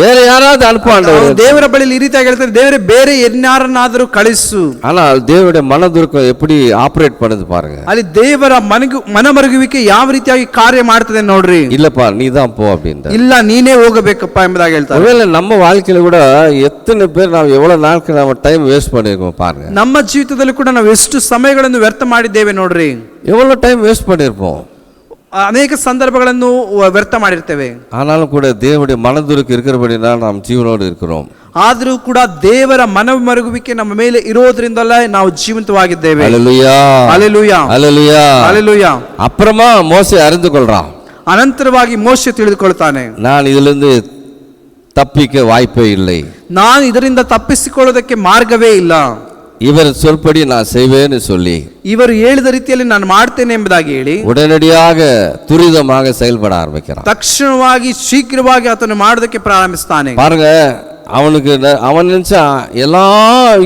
Speaker 1: ಬೇರೆ ಯಾರಾவது ಅನುಪ ಆಂಡವರೇ.
Speaker 2: ದೇವರ ಬಳಿಯಲ್ಲಿ ಈ ರೀತಿಯಾಗಿ ಹೇಳ್ತಾರೆ, ದೇವರೇ ಬೇರೆ ಯಾರನ್ನಾದರೂ ಕಳಿಸು.
Speaker 1: ஆனால் தேவனுடைய மனதுருக்கம் எப்படி ஆபரேட் பண்ணுது பாருங்க.
Speaker 2: ಅಲ್ಲಿ ದೇವರ ಮನಮರುಗುವಿಕೆ ಯಾವ ರೀತಿಯಾಗಿ ಕಾರ್ಯ ಮಾಡ್ತದೆ ನೋಡ್ರಿ.
Speaker 1: இல்லப்பா நீ தான் போ அப்படின்ற,
Speaker 2: ಇಲ್ಲ ನೀನೇ ಹೋಗಬೇಕಪ್ಪ ಎಂಬುದಾಗಿ ಹೇಳ್ತಾರೆ.
Speaker 1: ஒருவேளை நம்ம வாழ்க்கையில கூட எத்தனை பேர் ನಾವು எவ்வளவு நாட்கள் நம்ம டைம் வேஸ்ட் பண்ணிருக்கோம் பாருங்க.
Speaker 2: ನಮ್ಮ ಜೀವಿತದಲ್ಲಿ ಕೂಡ ನಾವು ಎಷ್ಟು ಸಮಯಗಳನ್ನು ವ್ಯರ್ಥ ಮಾಡಿದ್ದೇವೆ ನೋಡ್ರಿ.
Speaker 1: எவ்வளவு டைம் வேஸ்ட் பண்ணிருப்போம்.
Speaker 2: ಅನೇಕ ಸಂದರ್ಭಗಳನ್ನು ವ್ಯರ್ಥ ಮಾಡಿರ್ತೇವೆ.
Speaker 1: ஆனாலும் கூட தேவனுடைய மனதுருக்கு இருக்கிறபடினால் நாம் ஜீவனோடு இருக்கிறோம்.
Speaker 2: ಆದರೂ ಕೂಡ ದೇವರ ಮನಮರುಗುವಿಕೆ ನಮ್ಮ ಮೇಲೆ ಇರೋದ್ರಿಂದಲೇ ನಾವು ಜೀವಂತವಾಗಿದ್ದೇವೆ.
Speaker 1: அல்லேலூயா
Speaker 2: அல்லேலூயா
Speaker 1: அல்லேலூயா
Speaker 2: அல்லேலூயா.
Speaker 1: அப்புறமா மோசே அறிந்து கொள்றான்.
Speaker 2: ಅನಂತರವಾಗಿ ಮೋಶೆ ತಿಳಿದುಕೊಳ್ತಾನೆ,
Speaker 1: நான் இதிலிருந்து தப்பிக்க வாய்ப்பே இல்லை,
Speaker 2: ನಾನು ಇದರಿಂದ ತಪ್ಪಿಸಿಕೊಳ್ಳೋದಕ್ಕೆ ಮಾರ್ಗವೇ ಇಲ್ಲ,
Speaker 1: இவர் சொல்படி நான் செய்வேன்னு சொல்லி
Speaker 2: ಇವರು ಹೇಳಿದ ರೀತಿಯಲ್ಲಿ ನಾನು ಮಾಡ್ತೇನೆ ಎಂಬುದಾಗಿ ಹೇಳಿ
Speaker 1: உடனடியாக துரிதமாக செயல்பட ஆரம்பிக்கிறான்.
Speaker 2: ತಕ್ಷಣವಾಗಿ ಶೀಘ್ರವಾಗಿ ಆತನು ಮಾಡೋದಕ್ಕೆ ಪ್ರಾರಂಭಿಸ್ತಾನೆ.
Speaker 1: பாருங்க, அவன் நினைச்சா எல்லா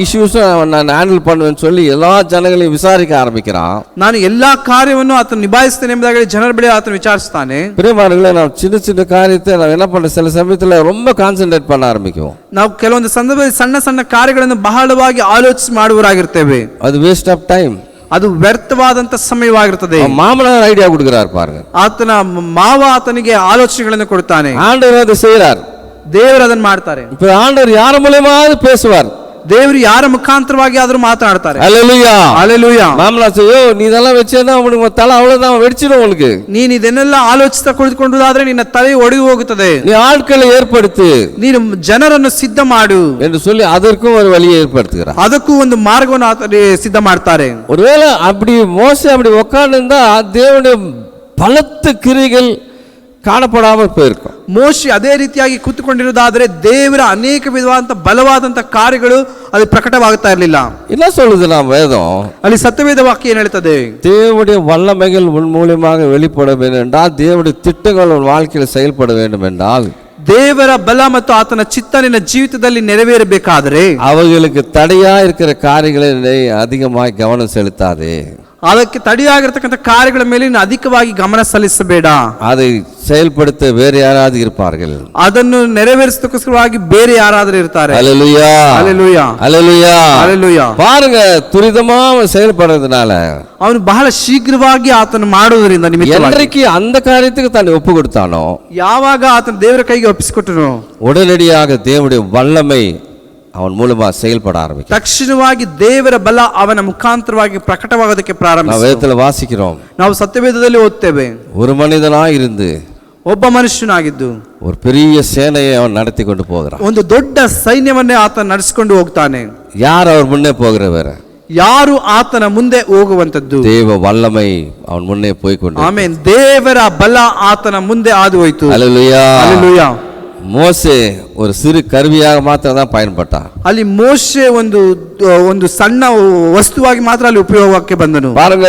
Speaker 1: இஷ்யூஸும் நான் ஹேண்டில் பண்ணுவேன்னு சொல்லி எல்லா ஜனங்களையும் விசாரிக்க ஆரம்பிக்கிறான்.
Speaker 2: ನಾನು ಎಲ್ಲಾ ಕಾರ್ಯವನ್ನು ಆತನು ನಿಭಾಯಿಸ್ತೇನೆ ಎಂಬುದಾಗಿ ಜನರ ಬಳಿ ಆತನು ವಿಚಾರಿಸ್ತಾನೆ.
Speaker 1: பிரியமானவர்களே, நாம் சின்ன சின்ன காரியத்தை ನಾವು என்ன பண்ண சில சமயத்துல ரொம்ப கான்சென்ட்ரேட் பண்ண ಆರಂಭಿக்குவோம்.
Speaker 2: ನಾವು ಕೆಲವೊಂದು ಸಂದರ್ಭದಲ್ಲಿ ಸಣ್ಣ ಸಣ್ಣ ಕಾರ್ಯಗಳನ್ನು ಬಹಳವಾಗಿ ಆಲೋಚಿಸಿ ಮಾಡುವರಾಗಿರ್ತೇವೆ.
Speaker 1: அது வேஸ்ட் ஆஃப் டைம்.
Speaker 2: ಅದು ವ್ಯರ್ಥವಾದಂತ ಸಮಯವಾಗಿರುತ್ತದೆ.
Speaker 1: மாமனார் ஐடியா கொடுக்கிறார் பாருங்க,
Speaker 2: ಆತನ ಮಾವ ಆತನಿಗೆ ಆಲೋಚನೆಗಳನ್ನು ಕೊಡ್ತಾನೆ,
Speaker 1: ஆண்டவர் அதை செய்யறார்.
Speaker 2: ದೇವರು ಅದನ್ನು ಮಾಡ್ತಾರೆ.
Speaker 1: இப்ப ஆண்டவர் யார் மூலமாவது பேசுவார்,
Speaker 2: ದೇವರು ಯಾರ ಮುಖಾಂತರವಾಗಿ ಆದರೂ ಮಾತನಾಡ್ತಾರೆ.
Speaker 1: அல்லேலூயா
Speaker 2: அல்லேலೂಯಾ.
Speaker 1: மாமனார் சொல்லுயோ நீ இதெல்லாம் வச்சேன்னா உனக்கு தலை அவ்வளவுதான் வெடிச்சிடும், உனக்கு
Speaker 2: ನೀನು ಇದನ್ನೆಲ್ಲ ಆಲೋಚಿಸ್ತಾ ಕುಳಿತುಕೊಂಡುದಾದ್ರೆ ನಿನ್ನ ತಲೆ ಒಡೆದು ಹೋಗುತ್ತದೆ,
Speaker 1: நீ ஆட்களை ஏற்படுத்து,
Speaker 2: ನೀನು ಜನರನ್ನು ಸಿದ್ಧ ಮಾಡು
Speaker 1: என்று சொல்லி அதற்கும் ஒரு வழியை ஏற்படுத்துகிறார்.
Speaker 2: ಅದಕ್ಕೂ ಒಂದು ಮಾರ್ಗವನ್ನು ಸಿದ್ಧ ಮಾಡ್ತಾರೆ.
Speaker 1: ஒருவேளை அப்படி மோசே அப்படி உட்கார்ந்து இருந்தா தேவனுடைய பலத்த கிரிகள் ಕಾಣಪಡಾமல் போயிருக்கும்.
Speaker 2: ಮೋಶೆ ಅದೇ ರೀತಿಯಾಗಿ ಕೂತುಕೊಂಡಿರುವುದಾದರೆ ದೇವರ ಅನೇಕ ವಿಧವಾದಂತ ಬಲವಾದಂತ ಕಾರ್ಯಗಳು ಅದು ಪ್ರಕಟವಾಗುತ್ತಾ ಇರಲಿಲ್ಲ.
Speaker 1: என்ன சொல்லுது நாம் வேதம்?
Speaker 2: ಅಲ್ಲಿ ಸತ್ಯವೇದ ವಾಕ್ಯ ಏನು ಹೇಳುತ್ತದೆ?
Speaker 1: தேவனுடைய வல்லமைகள் உன் மூலமாக வெளிப்பட வேண்டும் என்றால், தேவனுடைய திட்டங்கள் உன் வாழ்க்கையில் செயல்பட வேண்டும் என்றால்,
Speaker 2: ದೇವರ ಬಲ ಮತ್ತು ಆತನ ಚಿತ್ತ ನಿನ್ನ ಜೀವಿತದಲ್ಲಿ ನೆರವೇರಬೇಕಾದರೆ
Speaker 1: ಅವುಗಳಿಗೆ ತಡೆಯಾ இருக்கிற ಕಾರ್ಯங்களை அதிகமாக கவனம் செலுத்தாதே.
Speaker 2: ಅದಕ್ಕೆ ತಡೆಯಾಗಿರ್ತಕ್ಕಂಥ ಕಾರ್ಯಗಳ ಮೇಲೆ ನೀನು ಅಧಿಕವಾಗಿ ಗಮನ ಸಲ್ಲಿಸಬೇಡ.
Speaker 1: அதை செயல்படுத்த வேறு யாராவது இருப்பார்கள்,
Speaker 2: ಅದನ್ನು ನೆರವೇರಿಸೋದಕ್ಕೋಸ್ಕರವಾಗಿ ಬೇರೆ ಯಾರಾದರೂ ಇರ್ತಾರೆ.
Speaker 1: அல்லேலூயா
Speaker 2: அல்லேலூயா
Speaker 1: அல்லேலூயா
Speaker 2: அல்லேலೂಯಾ.
Speaker 1: பாருங்க, துரிதமா செயல்படுறதுனால
Speaker 2: ಅವನು ಬಹಳ ಶೀಘ್ರವಾಗಿ ಆತನು ಮಾಡುವುದರಿಂದ ನಿಮಿತ್ತವಾಗಿ
Speaker 1: என்றைக்கு அந்த காரியத்துக்கு தான் ஒப்பு கொடுத்தானோ,
Speaker 2: ಯಾವಾಗ ಆತನ ದೇವರ ಕೈಗೆ ಒಪ್ಪಿಸಿಕೊಟ್ಟನು,
Speaker 1: உடனடியாக தேவனுடைய வல்லமை அவன் மூலமா செயல்பட ஆரம்பிக்கும்.
Speaker 2: ತಕ್ಷಣವಾಗಿ ದೇವರ ಬಲ ಅವನ ಮುಖಾಂತರವಾಗಿ ಪ್ರಕಟವಾಗೋದಕ್ಕೆ
Speaker 1: ನಾವು
Speaker 2: ಪ್ರಾರಂಭಿಸಿತು.
Speaker 1: வேதத்துல வாசிக்கிறோம்,
Speaker 2: ನಾವು ಸತ್ಯವೇದದಲ್ಲಿ ಓದ್ತೇವೆ,
Speaker 1: ஒரு மனிதனாய் இருந்து
Speaker 2: ಒಬ್ಬ ಮನುಷ್ಯನಾಗಿದ್ದು
Speaker 1: ஒரு பெரிய சேனையை அவன் நடத்தி கொண்டு போகிறான்.
Speaker 2: ಒಂದು ದೊಡ್ಡ ಸೈನ್ಯವನ್ನೇ ಆತ ನಡೆಸಿಕೊಂಡು ಹೋಗ್ತಾನೆ.
Speaker 1: யார் அவர் முன்னே போகிறவர்?
Speaker 2: ಯಾರು ಆತನ ಮುಂದೆ ಹೋಗುವಂತದ್ದು?
Speaker 1: தேவ வல்லமை அவன் முன்னே போய் கொண்டு.
Speaker 2: ಆಮೆನ್. ದೇವರ ಬಲ ಆತನ ಮುಂದೆ ಹಾದು ಹೋಯಿತು.
Speaker 1: அல்லேலூயா.
Speaker 2: அல்லேலೂಯಾ.
Speaker 1: மோசே ஒரு சிறு கருவியாக மாத்திரம் தான் பயன்பட்டான்.
Speaker 2: ಅಲ್ಲಿ ಮೋಶೆ ಒಂದು ಸಣ್ಣ ವಸ್ತುವಾಗಿ ಮಾತ್ರ ಅಲ್ಲಿ ಉಪಯೋಗಕ್ಕೆ ಬಂದನು.
Speaker 1: பாருங்க,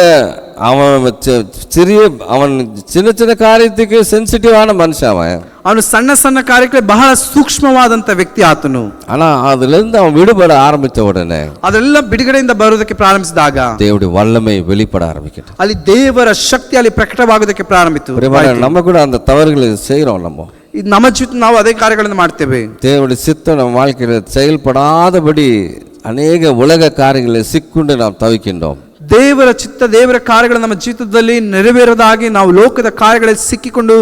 Speaker 1: அவன் சின்ன சின்ன காரியத்துக்கு சென்சிட்டிவான மனுஷன் அவன்.
Speaker 2: ಅವನು ಸಣ್ಣ ಸಣ್ಣ ಕಾರ್ಯಕ್ಕೆ ಬಹಳ ಸೂಕ್ಷ್ಮವಾದಂತ ವ್ಯಕ್ತಿ ಆತನು.
Speaker 1: ஆனா அதுல இருந்து அவன் விடுபட ஆரம்பித்த உடனே
Speaker 2: ಅದೆಲ್ಲ ಬಿಡುಗಡೆಯಿಂದ ಬರೋದಕ್ಕೆ ಪ್ರಾರಂಭಿಸಿದಾಗ
Speaker 1: தேவனுடைய வல்லமை வெளிப்பட ஆரம்பிக்கிட்டு,
Speaker 2: ಅಲ್ಲಿ ದೇವರ ಶಕ್ತಿ ಅಲ್ಲಿ ಪ್ರಕಟವಾಗೋದಕ್ಕೆ ಪ್ರಾರಂಭಿಸಿತು.
Speaker 1: நம்ம கூட அந்த தவறுகளை செய்யறோம்.
Speaker 2: ನಮ್ಮ ಜೀವಿತ ನಾವು ಅದೇ ಕಾರ್ಯಗಳನ್ನು ಮಾಡ್ತೇವೆ.
Speaker 1: தேவனுடைய சித்தம் நம்ம வாழ்க்கையில் செயல்படாதபடி ಅನೇಕ உலக காரியங்களில் சிக்குண்டு நாம் தவிக்கின்றோம்.
Speaker 2: ದೇವರ ಚಿತ್ತ, ದೇವರ ಕಾರ್ಯಗಳು ನಮ್ಮ ಜೀವಿತದಲ್ಲಿ ನೆರವೇರದಾಗಿ ನಾವು ಲೋಕದ ಕಾರ್ಯಗಳಲ್ಲಿ ಸಿಕ್ಕಿಕೊಂಡು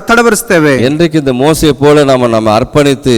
Speaker 2: ತಡವರಿಸ್ತೇವೆ.
Speaker 1: என்றைக்கு இந்த மோசையை போல நம்ம அர்ப்பணித்து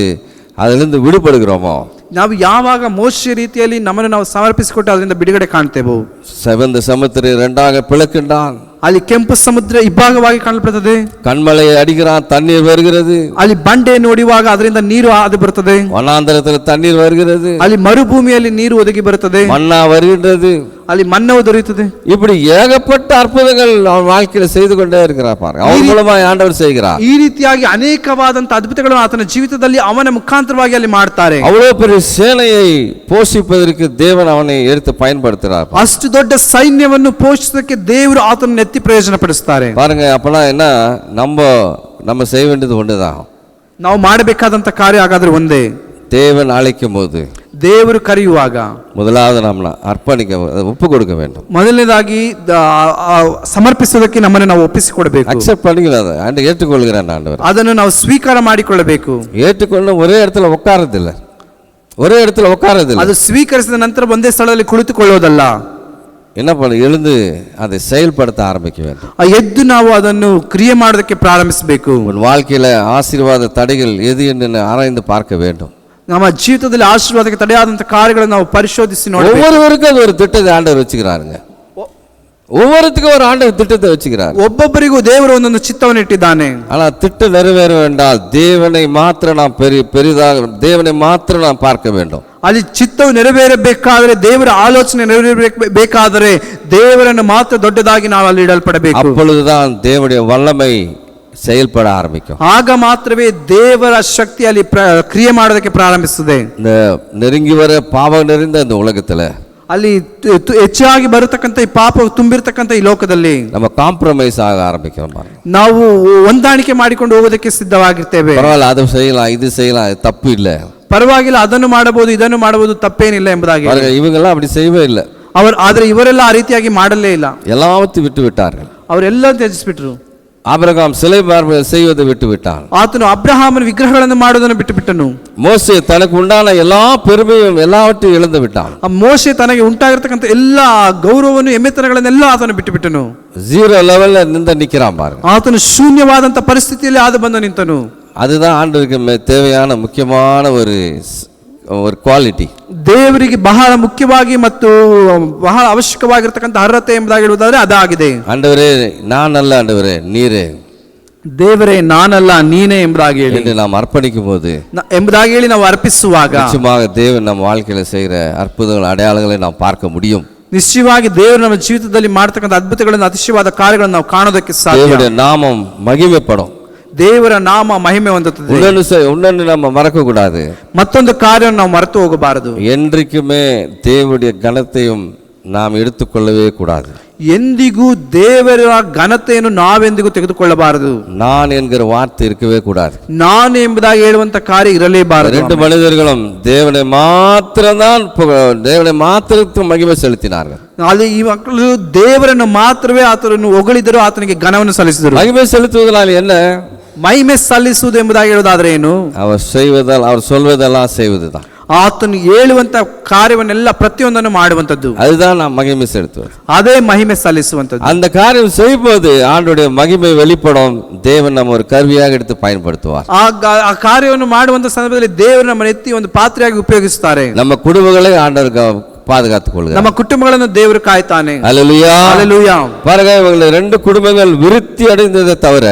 Speaker 1: அதிலிருந்து விடுபடுகிறோமோ,
Speaker 2: ನಾವು ಯಾವಾಗ ಮೋಶೆ ರೀತಿಯಲ್ಲಿ ನಮ್ಮನ್ನು ನಾವು ಸಮರ್ಪಿಸಿಕೊಟ್ಟು ಅದರಿಂದ ಬಿಡುಗಡೆ ಕಾಣ್ತೇವೆ.
Speaker 1: செவந்த சமுத்திரம் இரண்டாக பிளக்கின்றான்,
Speaker 2: ಅಲ್ಲಿ ಕೆಂಪು ಸಮುದ್ರ ಇಬ್ಬಾಗವಾಗಿ ಕಾಣಲ್ಪಡುತ್ತದೆ.
Speaker 1: கண்மலையை அடிக்கிறான், தண்ணீர் வருகிறது.
Speaker 2: ಅಲ್ಲಿ ಬಂಡೆಯನ್ನು ಹೊಡೆಯುವಾಗ ಅದರಿಂದ ನೀರು ಹಾದು ಬರುತ್ತದೆ.
Speaker 1: வனாந்தரத்தில் தண்ணீர் வருகிறது.
Speaker 2: ಅಲ್ಲಿ ಮರುಭೂಮಿಯಲ್ಲಿ ನೀರು ಒದಗಿ ಬರುತ್ತದೆ.
Speaker 1: மன்னா வருகின்றது.
Speaker 2: ಅಲ್ಲಿ ಮನ್ನವು ದೊರೆಯುತ್ತದೆ.
Speaker 1: இப்படி ஏகப்பட்ட அற்புதங்கள் அவன் வாழ்க்கையில செய்து கொண்டே இருக்கிறார். பாருங்க, அவன் மூலமா ஆண்டவர் செய்கிறார்.
Speaker 2: ಈ ರೀತಿಯಾಗಿ ಅನೇಕವಾದಂತ ಅದ್ಭುತಗಳನ್ನು ಆತನ ಜೀವಿತದಲ್ಲಿ ಅವನ ಮುಖಾಂತರವಾಗಿ ಅಲ್ಲಿ ಮಾಡ್ತಾರೆ.
Speaker 1: அவ்வளவு பெரிய சேனையை போஷிப்பதற்கு தேவன் அவனை எடுத்து பயன்படுத்துறார்.
Speaker 2: ಅಷ್ಟು ದೊಡ್ಡ ಸೈನ್ಯವನ್ನು ಪೋಷಿಸೋದಕ್ಕೆ ದೇವರು ಆತನ ಎತ್ತಿ ಪ್ರಯೋಜನ ಪಡಿಸ್ತಾರೆ.
Speaker 1: பாருங்க, அப்பனா என்ன, நம்ம செய்ய வேண்டியது ஒன்றுதான்.
Speaker 2: ನಾವು ಮಾಡಬೇಕಾದಂತ ಕಾರ್ಯ ಹಾಗಾದ್ರೆ ಒಂದೇ.
Speaker 1: தேவன் அழைக்கும் போது,
Speaker 2: ದೇವರು ಕರೆಯುವಾಗ
Speaker 1: முதலாவது நம்ம அர்ப்பணிக்க ஒப்பு கொடுக்க வேண்டும்.
Speaker 2: ಮೊದಲನೇದಾಗಿ ಸಮರ್ಪಿಸೋದಕ್ಕೆ ನಮ್ಮನ್ನು ನಾವು ಒಪ್ಪಿಸಿಕೊಡಬೇಕು.
Speaker 1: அக்செப்ட் பண்ணிக்கலாம், அதை ஏற்றுக்கொள்கிறேன் ஆண்டவர்.
Speaker 2: ಅದನ್ನು ನಾವು ಸ್ವೀಕಾರ ಮಾಡಿಕೊಳ್ಳಬೇಕು.
Speaker 1: ஏற்றுக்கொள்ள ஒரே இடத்துல உட்காரதில்லை, ஒரே இடத்துல உட்காரதில்லை.
Speaker 2: ಅದು ಸ್ವೀಕರಿಸಿದ ನಂತರ ಒಂದೇ ಸ್ಥಳದಲ್ಲಿ ಕುಳಿತುಕೊಳ್ಳೋದಲ್ಲ.
Speaker 1: என்ன பண்ண, எழுந்து அதை செயல்படுத்த ஆரம்பிக்க வேண்டும்.
Speaker 2: ಎದ್ದು ನಾವು ಅದನ್ನು ಕ್ರಿಯೆ ಮಾಡೋದಕ್ಕೆ ಪ್ರಾರಂಭಿಸಬೇಕು.
Speaker 1: உன் வாழ்க்கையில ஆசீர்வாத தடைகள் எது என்று ஆராய்ந்து பார்க்க வேண்டும்.
Speaker 2: ನಮ್ಮ ಜೀವಿತದಲ್ಲಿ ಆಶೀರ್ವಾದಕ್ಕೆ ತಡೆಯಾದಂತ ಕಾರ್ಯಗಳನ್ನು ನಾವು ಪರಿಶೋಧಿಸಿ ನೋಡಬೇಕು.
Speaker 1: ஒவ்வொருவருக்கும் அது ஒரு திட்டத்தை ஆண்டவர் வச்சுக்கிறாருங்க. ஒவ்வொருத்துக்கும் ஒரு ஆண்டவர் திட்டத்தை வச்சுக்கிறார்.
Speaker 2: ಒಬ್ಬೊಬ್ಬರಿಗೂ ದೇವರು ಒಂದೊಂದು ಚಿತ್ತವನ್ನು ಇಟ್ಟಿದ್ದಾನೆ.
Speaker 1: ஆனா திட்டம் நிறைவேற வேண்டால் தேவனை மாத்திரம் நாம் பெரிதாக தேவனை மாத்திரம் நாம் பார்க்க வேண்டும்.
Speaker 2: ಅಲ್ಲಿ ಚಿತ್ತವು ನೆರವೇರಬೇಕಾದರೆ, ದೇವರ ಆಲೋಚನೆ ನೆರವೇರಬೇಕಾದರೆ ದೇವರನ್ನು ಮಾತ್ರ ದೊಡ್ಡದಾಗಿ ನಾವು ಅಲ್ಲಿ ಇಡಲ್ಪಡಬೇಕು.
Speaker 1: அப்பொழுதுதான் தேவனுடைய வல்லமை செயல்பட ஆரம்பிக்கும்.
Speaker 2: ಆಗ ಮಾತ್ರವೇ ದೇವರ ಶಕ್ತಿ ಅಲ್ಲಿ ಕ್ರಿಯೆ ಮಾಡೋದಕ್ಕೆ ಪ್ರಾರಂಭಿಸುತ್ತದೆ.
Speaker 1: இந்த நெருங்கி வர பாவம் நிறைந்த இந்த உலகத்துல
Speaker 2: ಅಲ್ಲಿ ಹೆಚ್ಚಾಗಿ ಬರತಕ್ಕಂಥ ಈ ಪಾಪ ತುಂಬಿರ್ತಕ್ಕಂಥ ಈ ಲೋಕದಲ್ಲಿ
Speaker 1: நம்ம காம்ப்ரமைஸ் ஆக ஆரம்பிக்கிறோம் பாருங்க.
Speaker 2: ನಾವು ಹೊಂದಾಣಿಕೆ ಮಾಡಿಕೊಂಡು ಹೋಗೋದಕ್ಕೆ ಸಿದ್ಧವಾಗಿರ್ತೇವೆ.
Speaker 1: பரவாயில்ல, அது செய்யலாம் இது செய்யலாம், அது தப்பு இல்ல,
Speaker 2: ಪರವಾಗಿಲ್ಲ, ಅದನ್ನು ಮಾಡಬಹುದು ಇದನ್ನು ಮಾಡಬಹುದು, ತಪ್ಪೇನಿಲ್ಲ ಎಂಬುದಾಗಿ.
Speaker 1: இவங்கெல்லாம் அப்படி செய்யவே இல்லை.
Speaker 2: ಆದರೆ ಇವರೆಲ್ಲ ಆ ರೀತಿಯಾಗಿ ಮಾಡಲೇ ಇಲ್ಲ.
Speaker 1: எல்லாவற்றையும் விட்டு விட்டார்கள்.
Speaker 2: ಅವರೆಲ್ಲ ತ್ಯಜಿಸಿಬಿಟ್ರು.
Speaker 1: ஆபிரகாம் சிலை செய்வதை விட்டு விட்டான்.
Speaker 2: ಆತನು ಅಬ್ರಹಾಮನ ವಿಗ್ರಹಗಳನ್ನು ಮಾಡುವುದನ್ನು ಬಿಟ್ಟು ಬಿಟ್ಟನು.
Speaker 1: மோசே தனக்கு உண்டான எல்லா பெருமையும் எல்லாவற்றையும் இழந்து விட்டான்.
Speaker 2: ಆ ಮೋಶೆ ತನಗೆ ಉಂಟಾಗಿರ್ತಕ್ಕಂಥ ಎಲ್ಲ ಗೌರವವನ್ನು ಹೆಮ್ಮೆತನಗಳನ್ನೆಲ್ಲ ಆತನು ಬಿಟ್ಟು ಬಿಟ್ಟನು.
Speaker 1: 0 ಲೆವೆಲ್ல நிக்கிறான் பாருங்க.
Speaker 2: ಆತನು ಶೂನ್ಯವಾದಂತ ಪರಿಸ್ಥಿತಿಯಲ್ಲಿ ಆದ ಬಂದು ನಿಂತನು.
Speaker 1: அதுதான் ஆண்டவருக்கு தேவையான முக்கியமான ஒரு ಕ್ವಾಲಿಟಿ.
Speaker 2: ದೇವರಿಗೆ ಬಹಳ ಮುಖ್ಯವಾಗಿ ಮತ್ತು ಬಹಳ ಅವಶ್ಯಕವಾಗಿರ್ತಕ್ಕಂಥ ಅರ್ಹತೆ ಎಂಬುದಾಗಿ ಹೇಳುವುದಾದ್ರೆ ಅದಾಗಿದೆ.
Speaker 1: ಆಂಡವರೇ ನಾನಲ್ಲ, ಆಂಡವರೇ ನೀರೇ,
Speaker 2: ದೇವರೇ ನಾನಲ್ಲ ನೀನೇ ಎಂಬುದಾಗಿ ಹೇಳಿ
Speaker 1: நாம் அர்ப்பணிக்கும் போது
Speaker 2: ಎಂಬುದಾಗಿ ಹೇಳಿ ನಾವು ಅರ್ಪಿಸುವಾಗ
Speaker 1: ನಿಜமாக தேவன் ನಮ್ಮ வாழ்க்கையில செய்கிற அற்புதங்கள் அடையாளங்களை நாம் பார்க்க முடியும்.
Speaker 2: ನಿಶ್ಚಯವಾಗಿ ದೇವರು ನಮ್ಮ ಜೀವಿತದಲ್ಲಿ ಮಾಡತಕ್ಕಂಥ ಅದ್ಭುತಗಳನ್ನು, ಅತಿಶಯವಾದ ಕಾರ್ಯಗಳನ್ನು ನಾವು ಕಾಣೋದಕ್ಕೆ ಸಾಧ್ಯ.
Speaker 1: தேவனுடைய நாமம் மகிமைப்படும்.
Speaker 2: ದೇವರ ನಾಮ ಮಹಿಮೆ ಹೊಂದುತ್ತದೆ.
Speaker 1: ஒண்ணு நம்ம மறக்க கூடாது.
Speaker 2: ಮತ್ತೊಂದು ಕಾರ್ಯವನ್ನು ನಾವು ಮರೆತು ಹೋಗಬಾರದು.
Speaker 1: என்றைக்குமே தேவனுடைய கனத்தையும் நாம் எடுத்துக்கொள்ளவே கூடாது.
Speaker 2: ಎಂದಿಗೂ ದೇವರ ಘನತೆಯನ್ನು ನಾವೆಂದಿಗೂ ತೆಗೆದುಕೊಳ್ಳಬಾರದು.
Speaker 1: நான் என்கிற வார்த்தை இருக்கவே கூடாது.
Speaker 2: ನಾನು ಎಂಬುದಾಗಿ ಹೇಳುವಂತ ಕಾರ್ಯ ಇರಲೇಬಾರದು.
Speaker 1: 2 மனிதர்களும் தேவனை மாத்திரத்துக்கு மகிமை செலுத்தினார்கள்.
Speaker 2: ಅಲ್ಲಿ ಈ ಮಕ್ಕಳು ದೇವರನ್ನು ಮಾತ್ರವೇ ಆತನನ್ನು ಹೊಗಳಿದರು, ಆತನಿಗೆ ಘನವನ್ನು ಸಲ್ಲಿಸಿದರು.
Speaker 1: மகிமை செலுத்துவதனால் என்ன?
Speaker 2: ಮಹಿಮೆ ಸಲ್ಲಿಸುವುದು ಎಂಬುದಾಗಿ ಹೇಳುವುದಾದ್ರೆ ಏನು?
Speaker 1: அவர் சொல்வதெல்லாம் செய்வதுதான்.
Speaker 2: ಆತನು ಹೇಳುವಂತ ಕಾರ್ಯವನ್ನೆಲ್ಲ ಪ್ರತಿಯೊಂದನ್ನು ಮಾಡುವಂತದ್ದು,
Speaker 1: அதுதான் நாம் மகிமை செலுத்துவது.
Speaker 2: ಅದೇ ಮಹಿಮೆ ಸಲ್ಲಿಸುವಂತದ್ದು.
Speaker 1: அந்த காரியம் செய்யும்போது ஆண்டவருடைய மகிமை வெளிப்படும். தேவன் நம்ம ஒரு கருவியாக எடுத்து பயன்படுத்துவார்.
Speaker 2: ಆ ಕಾರ್ಯವನ್ನು ಮಾಡುವಂತ ಸಂದರ್ಭದಲ್ಲಿ ದೇವರು ನಮ್ಮನ್ನು ಎತ್ತಿ ಒಂದು ಪಾತ್ರೆಯಾಗಿ ಉಪಯೋಗಿಸುತ್ತಾರೆ.
Speaker 1: நம்ம குடும்பங்களை ஆண்டவர் பாதுகாத்துக் கொள்கிறார்.
Speaker 2: ನಮ್ಮ ಕುಟುಂಬಗಳನ್ನು ದೇವರು ಕಾಯ್ತಾನೆ.
Speaker 1: அல்லேலூயா,
Speaker 2: அல்லேலூயா.
Speaker 1: பாருங்க, இவங்க 2 குடும்பங்கள் விருத்தி அடைந்ததை தவிர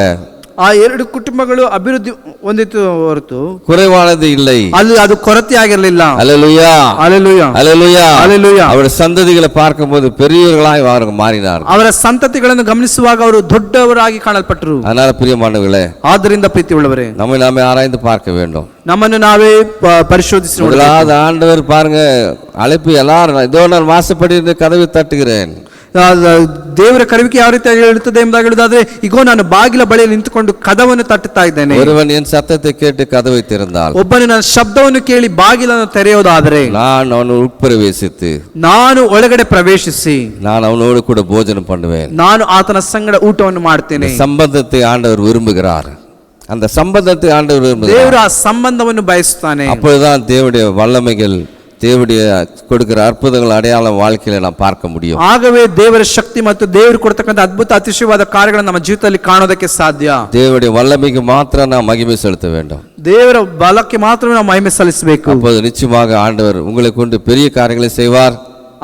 Speaker 2: ಆ 2 ಕುಟುಂಬಗಳು ಅಭಿವೃದ್ಧಿ ಹೊಂದಿತು ಹೊರತು
Speaker 1: குறைவானது இல்லை.
Speaker 2: ಅಲ್ಲಿ ಅದು ಕೊರತೆ ಆಗಿರಲಿಲ್ಲ.
Speaker 1: அல்லேலூயா,
Speaker 2: அல்லேலೂಯಾ,
Speaker 1: அல்லேலூயா,
Speaker 2: அல்லேலூயா.
Speaker 1: ಅವರ ಸಂತತಿகளை பார்க்கும்போது பெரியவர்களாய் ಅವರು ಮಾರಿனார்கள்.
Speaker 2: ಅವರ ಸಂತತಿಗಳನ್ನು ಗಮನಿಸುವಾಗ ಅವರು ದೊಡ್ಡವರಾಗಿ ಕಾಣಲ್ಪಟ್ಟರು.
Speaker 1: அதனால பிரியமானவர்களே,
Speaker 2: ಆದ್ದರಿಂದ ಪ್ರೀತಿ ಉಳ್ಳವರೇ,
Speaker 1: நம்மை நாமே ஆராய்ந்து பார்க்க வேண்டும்.
Speaker 2: ನಮ್ಮನ್ನು ನಾವೇ ಪರಿಶೋಧಿಸಿ
Speaker 1: முதலாவது ஆண்டவர் பாருங்க, அழைப்பு எல்லாரும், இதோ நான் வாசப்படி கதவை தட்டுகிறேன்.
Speaker 2: ದೇವರ ಕರೆಯುವಿಕೆ ಯಾವ ರೀತಿಯಾಗಿ ಹೇಳುತ್ತದೆ ಎಂಬುದಾಗಿ ಹೇಳುವುದಾದ್ರೆ, ಈಗೋ ನಾನು ಬಾಗಿಲ ಬಳಿಯಲ್ಲಿ ನಿಂತುಕೊಂಡು ಕದವನ್ನು ತಟ್ಟುತ್ತಾ ಇದ್ದೇನೆ.
Speaker 1: ஒருவன் என் சத்தத்தை கேட்டு கதவை திறந்தால்,
Speaker 2: ಒಬ್ಬನು ನನ್ನ ಶಬ್ದವನ್ನು ಕೇಳಿ ಬಾಗಿಲನ್ನು ತೆರೆಯೋದಾದರೆ,
Speaker 1: நான் அவனை உட்பிரவேசித்து,
Speaker 2: ನಾನು ಒಳಗಡೆ ಪ್ರವೇಶಿಸಿ,
Speaker 1: நான் அவனோடு கூட போஜனம் பண்ணுவேன்.
Speaker 2: ನಾನು ಆತನ ಸಂಗಡ ಊಟವನ್ನು ಮಾಡ್ತೇನೆ.
Speaker 1: சம்பந்தத்தை ஆண்டவர் விரும்புகிறார். அந்த சம்பந்தத்தை ஆண்டவர் விரும்புகிறார்.
Speaker 2: ದೇವರು ಆ ಸಂಬಂಧವನ್ನು ಬಯಸುತ್ತಾನೆ.
Speaker 1: அப்பொழுதுதான் தேவனுடைய வல்லமைகள், தேவனுடைய கொடுக்கிற அற்புதங்கள் அடையாளம் வாழ்க்கையில நாம் பார்க்க முடியும்.
Speaker 2: ಆಗವೇ ದೇವರ ಶಕ್ತಿ ಮತ್ತು ದೇವರು ಕೊಡ್ತಕ್ಕಂಥ ಅದ್ಭುತ ಅತಿಶಯವಾದ ಕಾರ್ಯಗಳನ್ನು ನಮ್ಮ ಜೀವಿತದಲ್ಲಿ ಕಾಣೋದಕ್ಕೆ ಸಾಧ್ಯ.
Speaker 1: தேவனுடைய வல்லமைக்கு மாத்திரம் நாம் மகிமை செலுத்த வேண்டும்.
Speaker 2: ದೇವರ ಬಲಕ್ಕೆ ಮಾತ್ರ ನಾವು ಮಹಿಮೆ ಸಲ್ಲಿಸಬೇಕು.
Speaker 1: அப்போது நிச்சயமாக ஆண்டவர் உங்களை கொண்டு பெரிய காரியங்களை செய்வார்.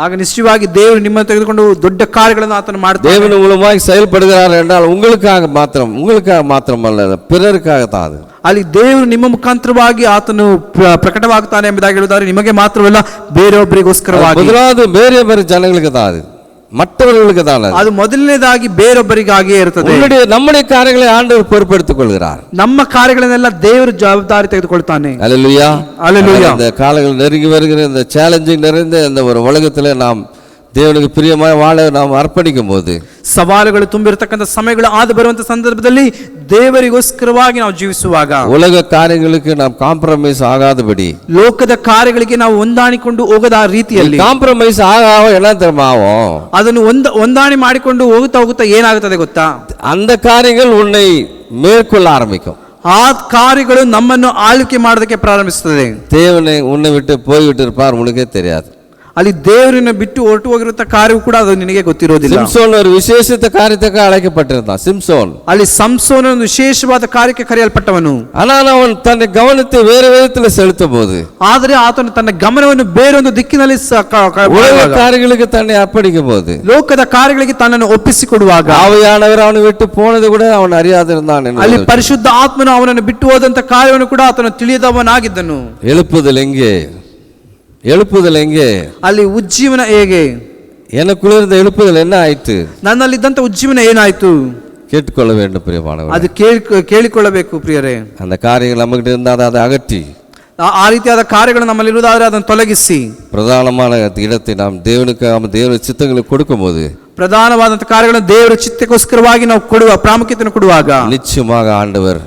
Speaker 2: ಆಗ ನಿಶ್ಚಯವಾಗಿ ದೇವರು ನಿಮ್ಮನ್ನು ತೆಗೆದುಕೊಂಡು ದೊಡ್ಡ ಕಾರ್ಯಗಳನ್ನು ಆತನು ಮಾಡ್ತಾನೆ.
Speaker 1: தேவன் மூலமாக செயல்படுகிறார் என்றால் உங்களுக்காக மாத்திரமல்ல, பிறருக்காகத்தான் அது.
Speaker 2: ಅಲ್ಲಿ ದೇವರು ನಿಮ್ಮ ಮುಖಾಂತರವಾಗಿ ಆತನು ಪ್ರಕಟವಾಗ್ತಾನೆ ಎಂಬುದಾಗಿ ಹೇಳುವುದಾದ್ರೆ ನಿಮಗೆ ಮಾತ್ರವಲ್ಲ, ಬೇರೊಬ್ಬರಿಗೋಸ್ಕರವಾಗಿ.
Speaker 1: முதலாவது ಬೇರೆ ಜನಗಳಿಗೆ தான், அது மற்றவர்களுக்கு தான்.
Speaker 2: ಅದು ಮೊದಲನೇದಾಗಿ ಬೇರೊಬ್ಬರಿಗಾಗಿಯೇ ಇರುತ್ತದೆ.
Speaker 1: நம்முடைய காரியங்களை ஆண்டவர் பொறுப்பெடுத்துக் கொள்கிறார்.
Speaker 2: ನಮ್ಮ ಕಾರ್ಯಗಳನ್ನೆಲ್ಲ ದೇವರು ಜವಾಬ್ದಾರಿ ತೆಗೆದುಕೊಳ್ತಾನೆ.
Speaker 1: அல்லேலூயா,
Speaker 2: அல்லேலூயா.
Speaker 1: இந்த காலங்கள் நெருங்கி வருகிற இந்த சேலஞ்சிங் நிறைந்த இந்த ஒரு உலகத்துல நாம் தேவனுக்கு பிரியமாய் வாழ நாம் ಅರ್ಪಣಿக்கும் போது,
Speaker 2: ಸವಾಲುಗಳು ತುಂಬಿರತಕ್ಕಂಥ ಸಮಯಗಳು ಆದ ಬರುವಂತ ಸಂದರ್ಭದಲ್ಲಿ ದೇವರಿಗೋಸ್ಕರವಾಗಿ ನಾವು ಜೀವಿಸುವಾಗ,
Speaker 1: உலக காரியங்களுக்கு நாம் காம்ப்ரமைஸ் ஆகாதபடி,
Speaker 2: ಲೋಕದ ಕಾರ್ಯಗಳಿಗೆ ನಾವು ಹೊಂದಾಣಿಕೊಂಡು ಹೋಗದ ರೀತಿಯಲ್ಲಿ,
Speaker 1: காம்ப்ரமைஸ் ஆகாம என்ன தெரியுமா ஆகும்,
Speaker 2: ಅದನ್ನು ಹೊಂದಾಣಿ ಮಾಡಿಕೊಂಡು ಹೋಗುತ್ತಾ ಏನಾಗುತ್ತದೆ ಗೊತ್ತಾ?
Speaker 1: அந்த காரியங்கள் உன்னை மேற்கொள்ள ஆரம்பிக்கும்.
Speaker 2: ಆ ಕಾರ್ಯಗಳು ನಮ್ಮನ್ನು ಆಳ್ವಿಕೆ ಮಾಡೋದಕ್ಕೆ ಪ್ರಾರಂಭಿಸುತ್ತದೆ.
Speaker 1: தேவனை உன்னை விட்டு போய்விட்டு இருப்பார், உனக்கே தெரியாது.
Speaker 2: ಅಲ್ಲಿ ದೇವರನ್ನು ಬಿಟ್ಟು ಹೊರಟು ಹೋಗಿರುತ್ತ ಕಾರ್ಯವು ಕೂಡ ಅದು ನಿನಗೆ ಗೊತ್ತಿರೋದಿಲ್ಲ.
Speaker 1: சிம்சோன் ஒரு விசேஷித்த காரியத்துக்கு அழைக்கப்பட்டிருந்தான். சிம்சோன்,
Speaker 2: ಅಲ್ಲಿ ಸಂಸೋನ ಒಂದು ವಿಶೇಷವಾದ ಕಾರ್ಯಕ್ಕೆ ಕರೆಯಲ್ಪಟ್ಟವನು.
Speaker 1: ஆனால் அவன் தன் கவனத்தை வேறு விதத்தில் செலுத்தும் போது,
Speaker 2: ಆದರೆ ಆತನು ತನ್ನ ಗಮನವನ್ನು ಬೇರೊಂದು ದಿಕ್ಕಿನಲ್ಲಿ
Speaker 1: உலக காரியங்களுக்கு தன்னை அர்ப்பணிக்கும் போது,
Speaker 2: ಲೋಕದ ಕಾರ್ಯಗಳಿಗೆ ತನ್ನನ್ನು ಒಪ್ಪಿಸಿಕೊಡುವಾಗ,
Speaker 1: ஆவியானவர் அவனை விட்டு போனது கூட அவன் அறியாதிருந்தான்.
Speaker 2: ಅಲ್ಲಿ ಪರಿಶುದ್ಧ ಆತ್ಮನು ಅವನನ್ನು ಬಿಟ್ಟು ಹೋದಂತ ಕಾರ್ಯವನ್ನು ಕೂಡ ಆತನು ತಿಳಿಯದವನಾಗಿದ್ದನು.
Speaker 1: எழுப்புதல் எங்கே? எழுப்புதல் எங்கே?
Speaker 2: ಅಲ್ಲಿ ಉಜ್ಜೀವನ ಹೇಗೆ?
Speaker 1: எனக்குள்ள இருந்த எழுப்புதல் என்ன ஆயிற்று?
Speaker 2: ನನ್ನಲ್ಲಿದ್ದಂಥ ಉಜ್ಜೀವನ ಏನಾಯ್ತು?
Speaker 1: கேட்டுக்கொள்ள வேண்டும் பிரியமானவர்களே.
Speaker 2: ಅದು ಕೇಳಿಕೊಳ್ಳಬೇಕು ಪ್ರಿಯರೇ.
Speaker 1: அந்த காரியங்கள் நம்மகிட்ட இருந்தால் அதை அகற்றி
Speaker 2: ಆ ರೀತಿಯಾದ ಕಾರ್ಯಗಳು ನಮ್ಮಲ್ಲಿರುವುದಾದರೆ ಅದನ್ನು ತೊಲಗಿಸಿ
Speaker 1: பிரதானமான இடத்தை நாம் தேவனுடைய சித்தங்களுக்கு கொடுக்கும்போது
Speaker 2: ಪ್ರಧಾನವಾದಂಥ ಕಾರ್ಯಗಳನ್ನು ದೇವರ ಚಿತ್ತಕ್ಕೋಸ್ಕರವಾಗಿ ನಾವು ಕೊಡುವ ಪ್ರಾಮುಖ್ಯತೆಯನ್ನು ಕೊಡುವಾಗ
Speaker 1: நிச்சயமாக ஆண்டவர்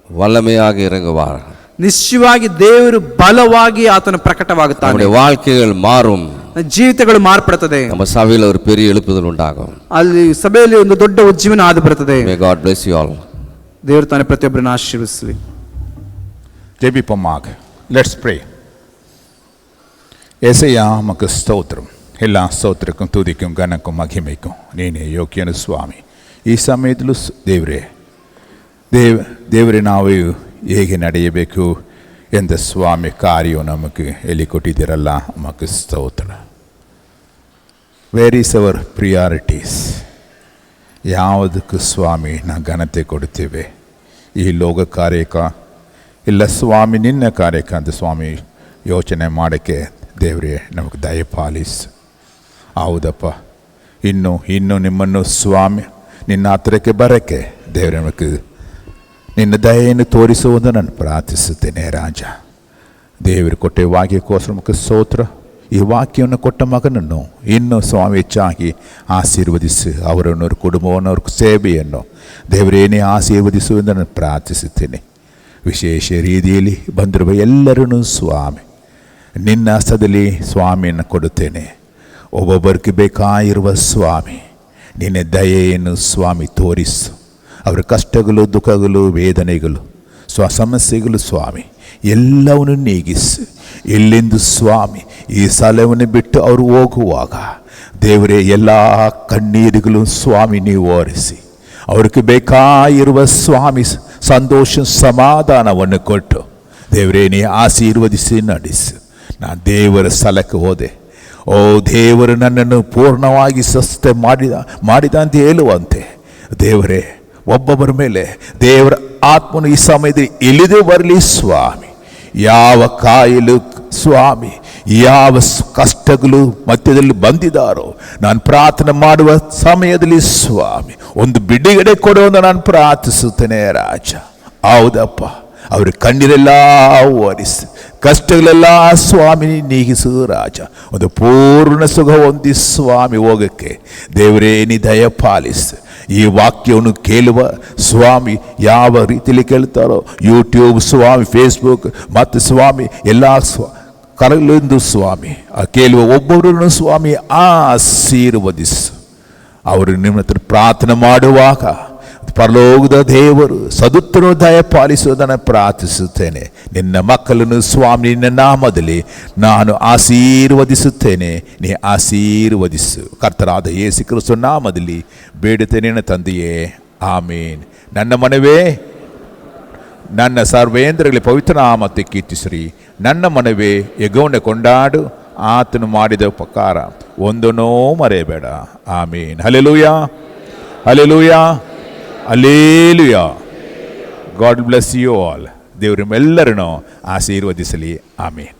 Speaker 1: வல்லமையாக இறங்குவார்.
Speaker 2: ನಿಶ್ಚಯವಾಗಿ ದೇವರು ಬಲವಾಗಿ ಆತನ ಪ್ರಕಟವಾಗುತ್ತಾನೆ.
Speaker 1: நம்முடைய வாழ்க்கைகள் மாறும்.
Speaker 2: ಜೀವಿತಗಳು ಮಾರ್ಪಡುತ್ತದೆ.
Speaker 1: ನಮ್ಮ ಸಭೆಯಲ್ಲಿ ஒரு பெரிய எழுப்புதல் உண்டாகும்.
Speaker 2: ಅಲ್ಲಿ ಸಭೆಯಲ್ಲಿ ಒಂದು ದೊಡ್ಡ ಉಜ್ಜೀವನ ಆದು ಬರುತ್ತದೆ.
Speaker 1: May God bless you all.
Speaker 2: ದೇವರು ತಾನೇ ಪ್ರತಿಯೊಬ್ಬರನ್ನು ಆಶೀರ್ವದಿಸಲಿ.
Speaker 3: ஜெபிப்போமாக. Let's pray. ஏசையா உமக்கு ஸ்தோத்திரம். எல்லா ಸ್ತೋತ್ರಕ್ಕೂ ತುದಿக்கும் ಘನಕ್ಕೂ ಮಹಿಮೆಗೂ ನೀನೇ ಯೋಗ್ಯನು ಸ್ವಾಮಿ. ಈ ಸಮಯದಲ್ಲೂ ದೇವರೇ ನಾವು ಹೇಗೆ ನಡೆಯಬೇಕು ಎಂದ ಸ್ವಾಮಿ ಕಾರ್ಯವು ನಮಗೆ ಹೇಳಿಕೊಟ್ಟಿದ್ದೀರಲ್ಲ, ಉಮಕ್ಕೆ ಸ್ತೋತ್ರ. Where is our priorities? ಯಾವುದಕ್ಕೂ ಸ್ವಾಮಿ ನಾವು ಘನತೆ ಕೊಡ್ತೇವೆ? ಈ ಲೋಕ ಕಾರ್ಯಕ್ಕೆ ಇಲ್ಲ ಸ್ವಾಮಿ, ನಿನ್ನ ಕಾರ್ಯಕ್ಕೆ ಅಂತ ಸ್ವಾಮಿ ಯೋಚನೆ ಮಾಡೋಕ್ಕೆ ದೇವರೇ ನಮಗೆ ದಯಪಾಲಿಸು. ಹೌದಪ್ಪ, ಇನ್ನು ನಿಮ್ಮನ್ನು ಸ್ವಾಮಿ ನಿನ್ನ ಹತ್ತಿರಕ್ಕೆ ಬರೋಕ್ಕೆ ದೇವರೇ ನಮಗೆ ನಿನ್ನ ದಯೆಯನ್ನು ತೋರಿಸುವುದು ನಾನು ಪ್ರಾರ್ಥಿಸುತ್ತೇನೆ ರಾಜ. ದೇವರು ಕೊಟ್ಟ ವಾಕ್ಯಕ್ಕೋಸ್ಕರ ನಮಗೆ ಸ್ತೋತ್ರ. ಈ ವಾಕ್ಯವನ್ನು ಕೊಟ್ಟ ಮಗನನ್ನು ಇನ್ನೂ ಸ್ವಾಮಿ ಹೆಚ್ಚಾಗಿ ಆಶೀರ್ವದಿಸು. ಅವರನ್ನು, ಅವ್ರ ಕುಟುಂಬವನ್ನು, ಅವ್ರ ಸೇವೆಯನ್ನು ದೇವರೇನೇ ಆಶೀರ್ವದಿಸುವುದನ್ನು ನಾನು ಪ್ರಾರ್ಥಿಸುತ್ತೇನೆ. ವಿಶೇಷ ರೀತಿಯಲ್ಲಿ ಬಂದಿರುವ ಎಲ್ಲರನ್ನೂ ಸ್ವಾಮಿ ನಿನ್ನ ಹಸ್ತದಲ್ಲಿ ಸ್ವಾಮಿಯನ್ನು ಕೊಡುತ್ತೇನೆ. ಒಬ್ಬೊಬ್ಬರಿಗೆ ಬೇಕಾಗಿರುವ ಸ್ವಾಮಿ ನಿನ್ನ ದಯೆಯನ್ನು ಸ್ವಾಮಿ ತೋರಿಸು. ಅವರ ಕಷ್ಟಗಳು, ದುಃಖಗಳು, ವೇದನೆಗಳು, ಸಮಸ್ಯೆಗಳು ಸ್ವಾಮಿ ಎಲ್ಲವನ್ನು ನೀಗಿಸು. ಎಲ್ಲಿಂದು ಸ್ವಾಮಿ ಈ ಸ್ಥಳವನ್ನು ಬಿಟ್ಟು ಅವರು ಹೋಗುವಾಗ ದೇವರೇ ಎಲ್ಲ ಕಣ್ಣೀರುಗಳು ಸ್ವಾಮಿ ನೀವು ಓರಿಸಿ ಅವ್ರಿಗೆ ಬೇಕಾಗಿರುವ ಸ್ವಾಮಿ ಸಂತೋಷ ಸಮಾಧಾನವನ್ನು ಕೊಟ್ಟು ದೇವರೇ ನೀ ಆಶೀರ್ವದಿಸಿ ನಡೆಸು. ನಾನು ದೇವರ ಸ್ಥಳಕ್ಕೆ ಹೋದೆ. ಓ ದೇವರು ನನ್ನನ್ನು ಪೂರ್ಣವಾಗಿ ಸ್ವಸ್ಥ ಮಾಡಿದ ಅಂತ ಹೇಳುವಂತೆ ದೇವರೇ ಒಬ್ಬೊಬ್ಬರ ಮೇಲೆ ದೇವರ ಆತ್ಮನು ಈ ಸಮಯದಲ್ಲಿ ಇಳಿದು ಬರಲಿ ಸ್ವಾಮಿ. ಯಾವ ಕಾಯಿಲು ಸ್ವಾಮಿ, ಯಾವ ಕಷ್ಟಗಳು ಮಧ್ಯದಲ್ಲಿ ಬಂದಿದ್ದಾರೋ ನಾನು ಪ್ರಾರ್ಥನೆ ಮಾಡುವ ಸಮಯದಲ್ಲಿ ಸ್ವಾಮಿ ಒಂದು ಬಿಡುಗಡೆ ಕೊಡುವಂತ ನಾನು ಪ್ರಾರ್ಥಿಸುತ್ತೇನೆ ರಾಜ. ಹೌದಪ್ಪ, ಅವ್ರ ಕಣ್ಣೀರೆಲ್ಲ ಒರೆಸಿ ಕಷ್ಟಗಳೆಲ್ಲ ಸ್ವಾಮಿ ನೀಗಿಸು ರಾಜ. ಒಂದು ಪೂರ್ಣ ಸುಖ ಹೊಂದಿ ಸ್ವಾಮಿ ಹೋಗಕ್ಕೆ ದೇವರೇ ನೀ ದಯಪಾಲಿಸು. ಈ ವಾಕ್ಯವನ್ನು ಕೇಳುವ ಸ್ವಾಮಿ ಯಾವ ರೀತಿಯಲ್ಲಿ ಕೇಳ್ತಾರೋ ಯೂಟ್ಯೂಬ್ ಸ್ವಾಮಿ, ಫೇಸ್ಬುಕ್ ಮತ್ತು ಸ್ವಾಮಿ ಎಲ್ಲ ಕರಲಿಂದು ಸ್ವಾಮಿ ಆ ಕೇಳುವ ಒಬ್ಬೊಬ್ಬರನ್ನು ಸ್ವಾಮಿ ಆಶೀರ್ವದಿಸು. ಅವರು ನಿಮ್ಮ ಹತ್ರ ಪ್ರಾರ್ಥನೆ ಮಾಡುವಾಗ ಪರಲೋಕದ ದೇವರು ಸದುತ್ತರು ದಯಪಾಲಿಸುವುದನ್ನು ಪ್ರಾರ್ಥಿಸುತ್ತೇನೆ. ನಿನ್ನ ಮಕ್ಕಳನ್ನು ಸ್ವಾಮಿ ನಿನ್ನ ನಾಮದಲ್ಲಿ ನಾನು ಆಶೀರ್ವದಿಸುತ್ತೇನೆ. ನೀ ಆಶೀರ್ವದಿಸು. ಕರ್ತನಾದ ಯೇಸು ಕ್ರಿಸ್ತ ನಾಮದಲ್ಲಿ ಬೇಡುತ್ತೇನೆ ತಂದೆಯೇ, ಆಮೇನ್. ನನ್ನ ಮನವೇ ನನ್ನ ಸರ್ವೇಂದ್ರಗಳಲ್ಲಿ ಪವಿತ್ರ ನಾಮத்தை ಕೀರ್ತಿಸಿರಿ. ನನ್ನ ಮನವೇ ಯೆಹೋವನ ಕೊಂಡಾಡು, ಆತನು ಮಾಡಿದ ಉಪಕಾರ ಒಂದನ್ನೂ ಮರೆಯಬೇಡ. Amen. Hallelujah, hallelujah, hallelujah. God bless you all. ದೇವರು ಎಲ್ಲರನ್ನು ಆಶೀರ್ವದಿಸಲಿ. ಆಮೇನ್.